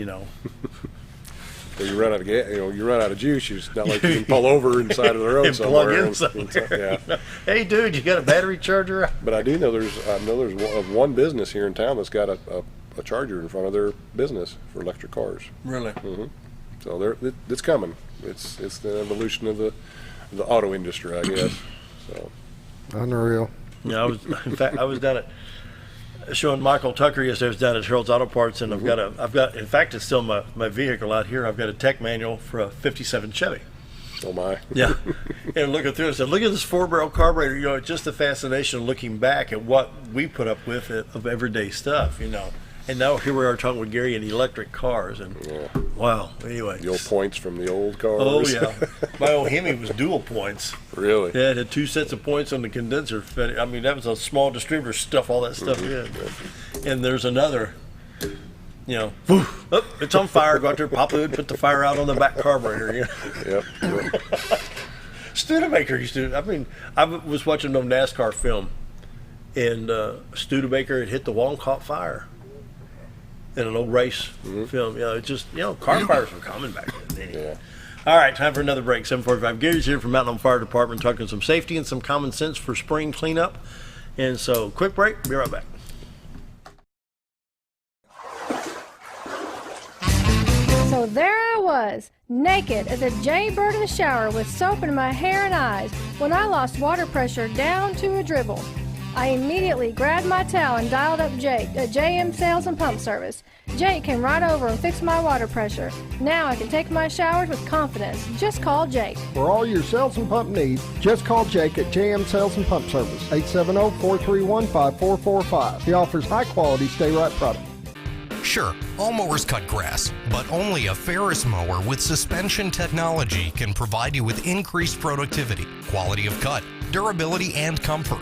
Well, you run out of gas, you run out of juice. It's not like you can pull over inside of the road and somewhere. Plug in somewhere. Yeah. Hey, dude, you got a battery charger? But I do know there's one business here in town that's got a charger in front of their business for electric cars. Really? Mm-hmm. So it's coming. It's the evolution of the auto industry, I guess. So. Unreal. Yeah, in fact, I was down at showing Michael Tucker yesterday. I was down at Harold's Auto Parts, and I've got, in fact, it's still my vehicle out here. I've got a tech manual for a '57 Chevy. Oh my. Yeah. And looking through it, I said, look at this 4-barrel carburetor. You know, it's just the fascination of looking back at what we put up with of everyday stuff, you know. And now here we are talking with Gary and electric cars, and wow. Anyway, the old points from the old cars. Oh yeah, my old Hemi was dual points. Really? Yeah, it had 2 sets of points on the condenser. I mean, that was a small distributor stuff, all that stuff in. And there's another, you know, oh, it's on fire. Go out there, pop the hood, put the fire out on the back carburetor. You know? Yep. Studebaker used to. I mean, I was watching an NASCAR film, and Studebaker had hit the wall and caught fire. In an old race film, you know, it's just, you know, car fires were common back then. Anyway. All right, time for another break. 7:45. Gary's here from Mountain Home Fire Department talking some safety and some common sense for spring cleanup. And so, quick break. Be right back. So there I was, naked as a jaybird in the shower with soap in my hair and eyes when I lost water pressure down to a dribble. I immediately grabbed my towel and dialed up Jake at JM Sales and Pump Service. Jake came right over and fixed my water pressure. Now I can take my showers with confidence. Just call Jake. For all your sales and pump needs, just call Jake at JM Sales and Pump Service, 870-431-5445. He offers high-quality stay-right product. Sure, all mowers cut grass, but only a Ferris mower with suspension technology can provide you with increased productivity, quality of cut, durability, and comfort.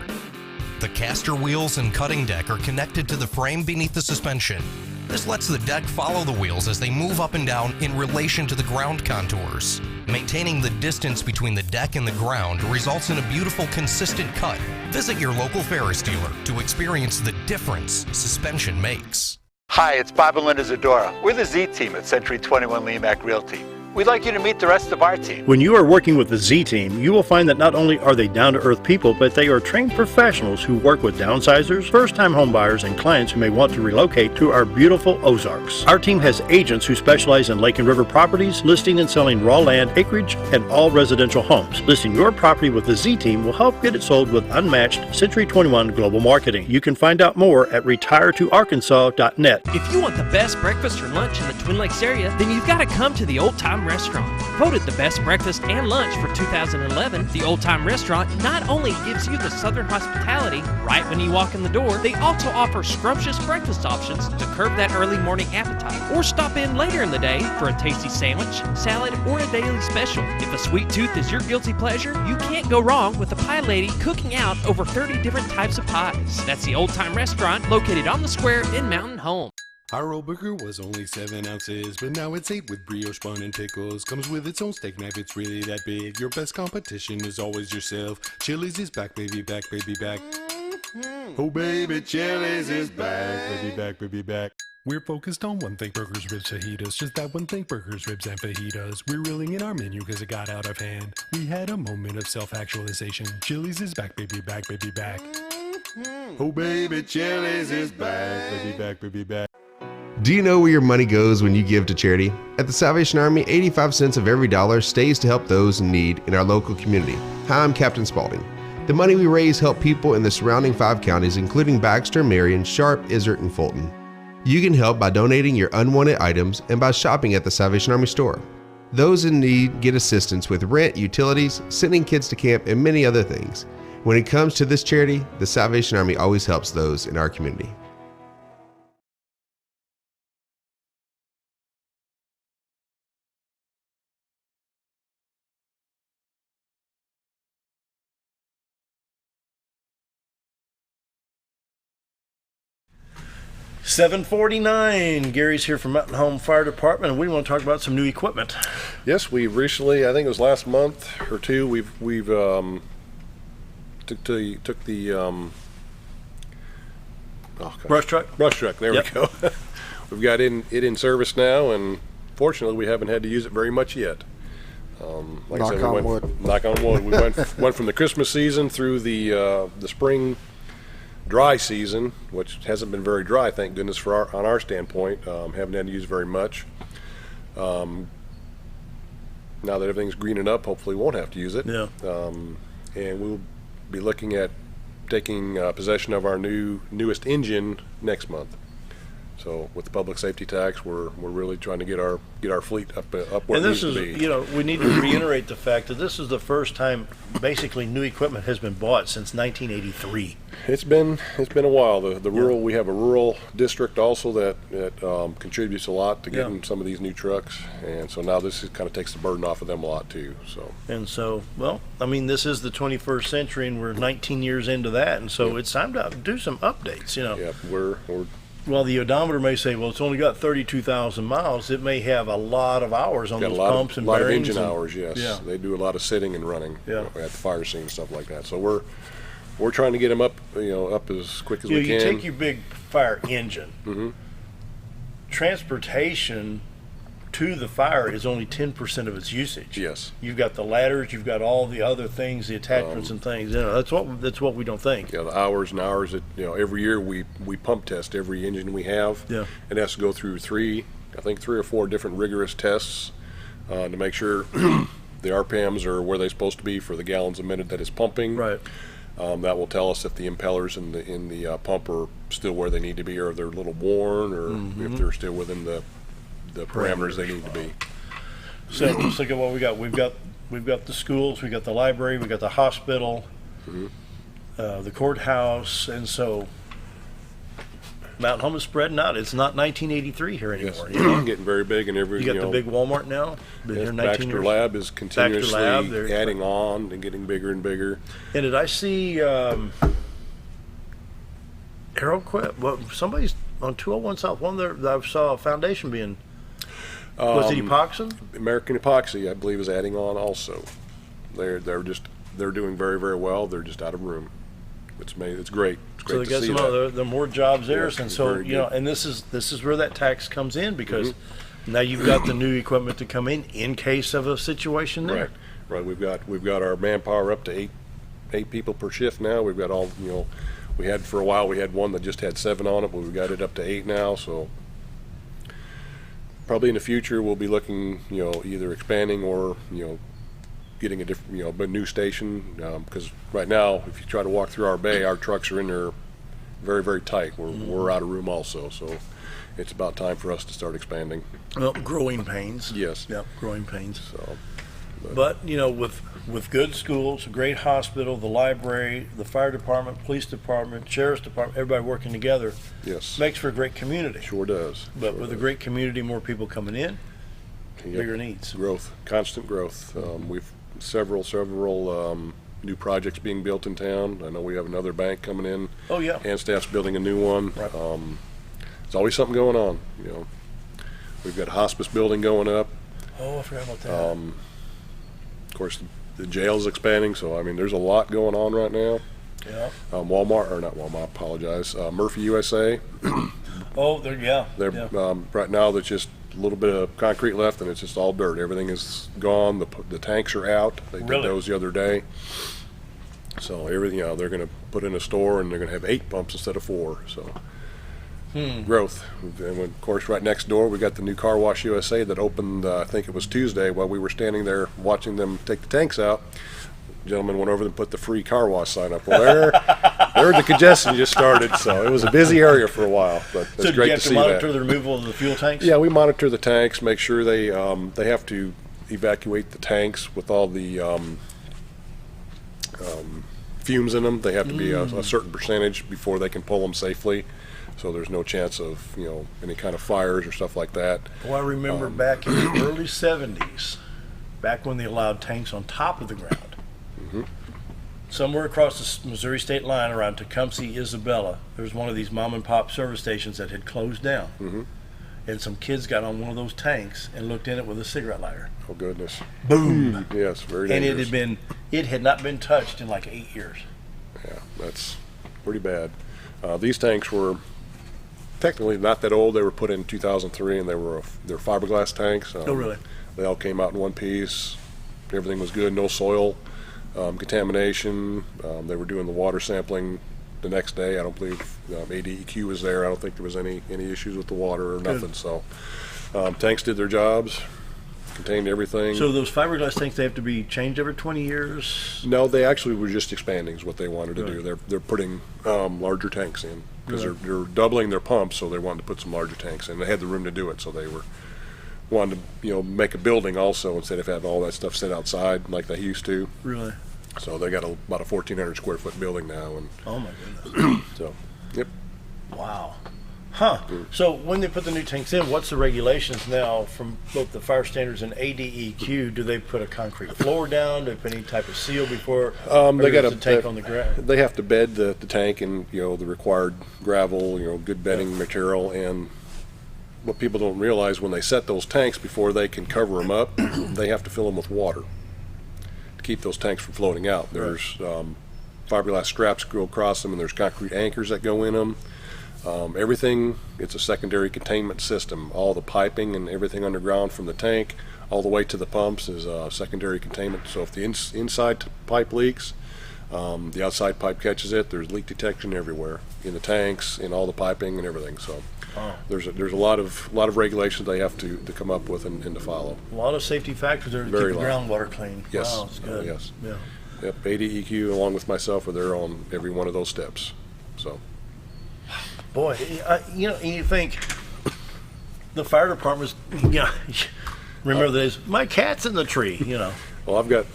The caster wheels and cutting deck are connected to the frame beneath the suspension. This lets the deck follow the wheels as they move up and down in relation to the ground contours. Maintaining the distance between the deck and the ground results in a beautiful, consistent cut. Visit your local Ferris dealer to experience the difference suspension makes. Hi, it's Bob and Linda Zadora. We're the Z Team at Century 21 Lemac Realty. We'd like you to meet the rest of our team. When you are working with the Z Team, you will find that not only are they down-to-earth people, but they are trained professionals who work with downsizers, first-time homebuyers, and clients who may want to relocate to our beautiful Ozarks. Our team has agents who specialize in lake and river properties, listing and selling raw land, acreage, and all residential homes. Listing your property with the Z Team will help get it sold with unmatched Century 21 global marketing. You can find out more at retiretoarkansas.net. If you want the best breakfast or lunch in the Twin Lakes area, then you've got to come to the Old Time Restaurant. Voted the best breakfast and lunch for 2011, the Old Time Restaurant not only gives you the southern hospitality right when you walk in the door, they also offer scrumptious breakfast options to curb that early morning appetite. Or stop in later in the day for a tasty sandwich, salad, or a daily special. If a sweet tooth is your guilty pleasure, you can't go wrong with the pie lady cooking out over 30 different types of pies. That's the Old Time Restaurant located on the square in Mountain Home. Our old burger was only 7 ounces, but now it's 8 with brioche bun and pickles. Comes with its own steak knife, it's really that big. Your best competition is always yourself. Chili's is back, baby, back, baby, back. Oh baby, Chili's is back, baby, back, baby, back. We're focused on one thing, burgers, ribs, fajitas. Just that one thing, burgers, ribs, and fajitas. We're reeling in our menu because it got out of hand. We had a moment of self-actualization. Chili's is back, baby, back, baby, back. Oh baby, Chili's is back, baby, back, baby, back. Do you know where your money goes when you give to charity? At the Salvation Army, 85 cents of every dollar stays to help those in need in our local community. Hi, I'm Captain Spaulding. The money we raise help people in the surrounding 5 counties, including Baxter, Marion, Sharp, Izzard, and Fulton. You can help by donating your unwanted items and by shopping at the Salvation Army store. Those in need get assistance with rent, utilities, sending kids to camp, and many other things. When it comes to this charity, the Salvation Army always helps those in our community. $7:49. Gary's here from Mountain Home Fire Department, and we want to talk about some new equipment. Yes, we've recently, I think it was last month or two, we've took the brush truck. Brush truck. There we go. We've got it in service now, and fortunately, we haven't had to use it very much yet. Knock on wood. Knock on wood. We went from the Christmas season through the spring dry season, which hasn't been very dry, thank goodness, on our standpoint. Haven't had to use very much. Now that everything's greening up, hopefully we won't have to use it. Yeah. And we'll be looking at taking possession of our newest engine next month. So with the public safety tax, we're really trying to get our fleet up where And it this needs is, to be. we need to reiterate the fact that this is the first time basically new equipment has been bought since 1983. It's been a while. The rural, we have a rural district also that contributes a lot to getting some of these new trucks, and so now this kind of takes the burden off of them a lot too. So. And so, well, I mean, this is the 21st century, and we're 19 years into that, and so it's time to do some updates. Yeah, we're. Well, the odometer may say, well, it's only got 32,000 miles. It may have a lot of hours on those pumps and bearings. A lot of engine hours, yes. Yeah. They do a lot of sitting and running at the fire scene and stuff like that. So we're trying to get them up, up as quick as we can. You take your big fire engine. Transportation to the fire is only 10% of its usage. Yes. You've got the ladders, you've got all the other things, the attachments and things. That's what we don't think. Yeah, the hours and hours that every year we pump test every engine we have. Yeah. It has to go through three or four different rigorous tests to make sure the RPMs are where they're supposed to be for the gallons a minute that it's pumping. Right. That will tell us if the impellers in the pump are still where they need to be, or if they're a little worn, or if they're still within the parameters they need to be. So let's look at what we got. We've got the schools, we got the library, we got the hospital, the courthouse, and so Mountain Home is spreading out. It's not 1983 here anymore. Yes. Getting very big, and you got the big Walmart now. Been here 19 Baxter years. Lab is continuously Lab, adding on and getting bigger and bigger. And did I see Aeroquip? Well, somebody's on 201 South. One there, I saw a foundation being. Was it epoxy? American Epoxy, I believe, is adding on also. They're doing very, very well. They're just out of room. It's great. It's great So they to got see some that. other. There are more jobs there, Yes, and it's so very good. and this is where that tax comes in, because now you've got the new equipment to come in case of a situation there. Right. We've got our manpower up to eight people per shift now. We've got all we had for a while. We had one that just had 7 on it, but we've got it up to 8 now. So probably in the future we'll be looking, either expanding or getting a different, a new station, because right now if you try to walk through our bay, our trucks are in there very, very tight. We're out of room also, so it's about time for us to start expanding. Well, growing pains. Yes. Yep, growing pains. So, but with good schools, a great hospital, the library, the fire department, police department, sheriff's department, everybody working together, yes, makes for a great community. Sure does. But with a great community, more people coming in, bigger needs. Growth, constant growth. We've several new projects being built in town. I know we have another bank coming in. Oh yeah. And staff's building a new one. Right. There's always something going on. We've got a hospice building going up. Oh, I forgot about that. Of course, the jail's expanding, so I mean, there's a lot going on right now. Yeah. I apologize. Murphy USA. Oh, they're right now there's just a little bit of concrete left, and it's just all dirt. Everything is gone. The tanks are out. They did those the other day. So everything, they're going to put in a store, and they're going to have 8 pumps instead of 4. So growth. And of course, right next door we got the new Car Wash USA that opened. I think it was Tuesday. While we were standing there watching them take the tanks out, the gentleman went over and put the free car wash sign up. Well, there the congestion just started. So it was a busy area for a while, but it's so great you have to to see monitor that. the removal of the fuel tanks? Yeah, we monitor the tanks, make sure they have to evacuate the tanks with all the fumes in them. They have to be a certain percentage before they can pull them safely. So there's no chance of any kind of fires or stuff like that. Well, I remember back in the early 70s, back when they allowed tanks on top of the ground. Somewhere across the Missouri state line around Tecumseh, Isabella, there was one of these mom and pop service stations that had closed down. And some kids got on one of those tanks and looked in it with a cigarette lighter. Oh goodness! Boom! Yes, very dangerous. dangerous. And it had not been touched in like 8 years. Yeah, that's pretty bad. These tanks were technically not that old. They were put in 2003, and they're fiberglass tanks. Oh really? They all came out in one piece. Everything was good. No soil contamination. They were doing the water sampling the next day. I don't believe ADEQ was there. I don't think there was any issues with the water or nothing. So tanks did their jobs. contained everything. So those fiberglass tanks, they have to be changed every 20 years? No, they actually were just expanding is what they wanted to Good. do. They're putting larger tanks in because Good. they're doubling their pumps, so they wanted to put some larger tanks in. They had the room to do it, so they were wanted to make a building also instead of having all that stuff set outside like they used to. Really? So they got about a 1,400 square foot building now, and Oh my goodness. so yep. Wow. Huh. So when they put the new tanks in, what's the regulations now from both the fire standards and ADEQ? Do they put a concrete floor down? Do they put any type of seal before? They got a tank on the ground. They have to bed the tank in the required gravel, good bedding material, and what people don't realize when they set those tanks before they can cover them up, they have to fill them with water to keep those tanks from floating out. There's fiberglass straps go across them, and there's concrete anchors that go in them. Everything, it's a secondary containment system. All the piping and everything underground from the tank all the way to the pumps is secondary containment. So if the inside pipe leaks, the outside pipe catches it. There's leak detection everywhere in the tanks, in all the piping and everything. So there's a lot of regulations they have to come up with and to follow. A lot of safety factors there to Very keep the lot. groundwater clean. Yes. Wow, that's good. Yes. Yeah. Yep. ADEQ along with myself are there on every one of those steps. So. Boy, you think the fire department's, remember the days, my cat's in the tree, Well, I've got,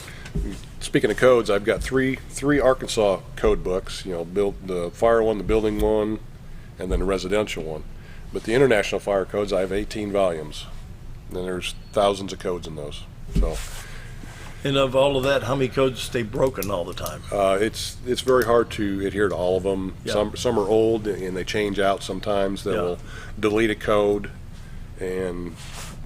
speaking of codes, I've got three Arkansas code books, built the fire one, the building one, and then the residential one. But the international fire codes, I have 18 volumes. And there's thousands of codes in those. So. And of all of that, how many codes stay broken all the time? It's very hard to adhere to all of them. Yeah. Some are old and they change out sometimes. They will delete a code and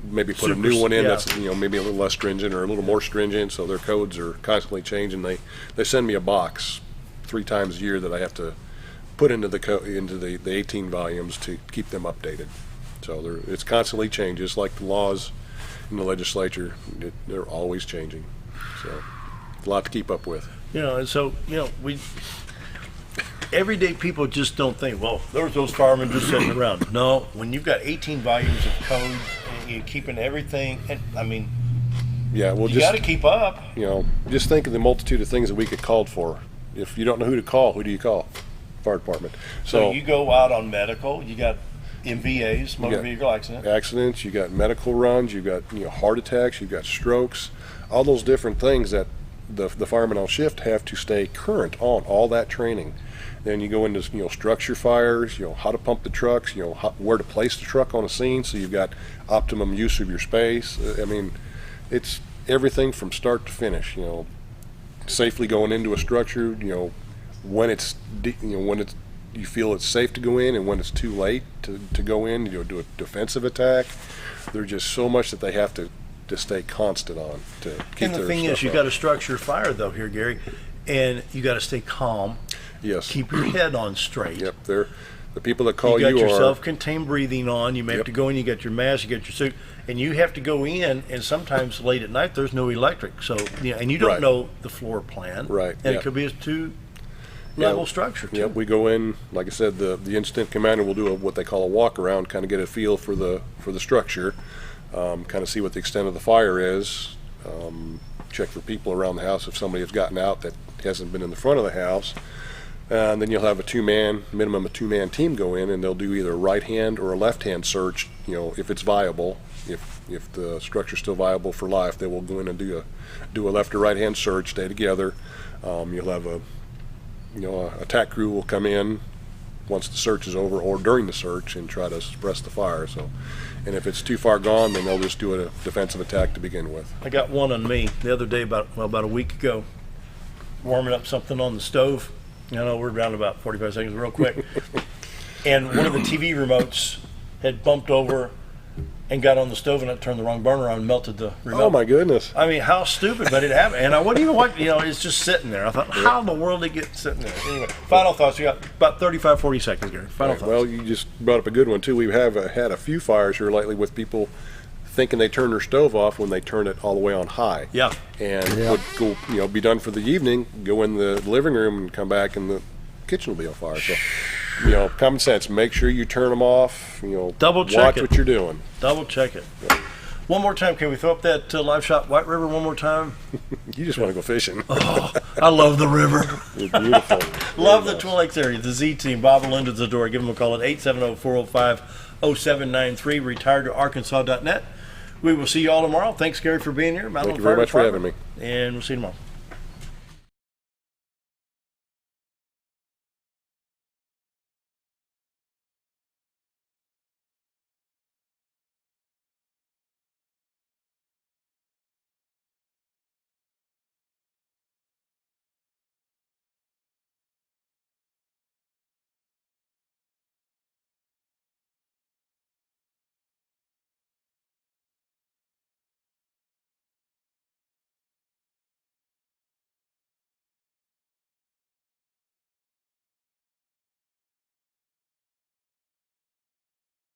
maybe put a new one in that's maybe a little less stringent or a little more stringent. So their codes are constantly changing. They send me a box 3 times a year that I have to put into the 18 volumes to keep them updated. So it's constantly changing. Just like the laws in the legislature, they're always changing. So, a lot to keep up with. And so, we everyday people just don't think, well, there's those firemen just sitting around. No, when you've got 18 volumes of codes and you're keeping everything, yeah, well, you got to keep up. Just think of the multitude of things that we get called for. If you don't know who to call, who do you call? Fire department. So you go out on medical, you got MVAs, motor vehicle accidents, you got medical runs, you got heart attacks, you got strokes, all those different things that the firemen on shift have to stay current on, all that training. Then you go into structure fires, how to pump the trucks, where to place the truck on a scene so you've got optimum use of your space. I mean, it's everything from start to finish. Safely going into a structure, when it's you feel it's safe to go in, and when it's too late to go in, do a defensive attack. There's just so much that they have to stay constant on to keep and the their thing stuff is, you up. got to structure fire though here, Gary, and you got to stay calm. Yes. Keep your head on straight. Yep. They're the people that call you got your are self-contained breathing on. You may have to go in. You got your mask. You got your suit, and you have to go in. And sometimes late at night, there's no electric. So and you don't know the floor plan. Right. And it could be a two-level structure too. Yep. We go in. Like I said, the incident commander will do what they call a walk around, kind of get a feel for the structure, kind of see what the extent of the fire is. Check for people around the house if somebody has gotten out that hasn't been in the front of the house. And then you'll have minimum a two-man team go in, and they'll do either a right-hand or a left-hand search. If it's viable, if the structure's still viable for life, they will go in and do a left or right-hand search. Stay together. You'll have a attack crew will come in once the search is over or during the search and try to suppress the fire. So, and if it's too far gone, then they'll just do a defensive attack to begin with. I got one on me the other day about a week ago, warming up something on the stove. We're down to about 45 seconds, real quick. And one of the TV remotes had bumped over and got on the stove, and it turned the wrong burner on and melted the remote. Oh my goodness! I mean, how stupid, but it happened. And I wouldn't even want, it's just sitting there. I thought, how in the world did it get sitting there? Anyway, final thoughts. We got about 35, 40 seconds, Gary. Final thoughts. Well, you just brought up a good one too. We have had a few fires here lately with people thinking they turn their stove off when they turn it all the way on high. Yeah. And would go, be done for the evening, go in the living room and come back and the kitchen will be on fire. So, common sense, make sure you turn them off, double check watch what you're doing. Double check it. Yeah. One more time, can we throw up that live shot White River one more time? You just want to go fishing. Oh, I love the river. It's beautiful. Love the Twin Lakes area. The Z Team, Bob and Linda Zadora. Give them a call at 870-405-0793. Retired to Arkansas.net. We will see you all tomorrow. Thanks, Gary, for being here. Thank you very much for having me. And we'll see you tomorrow.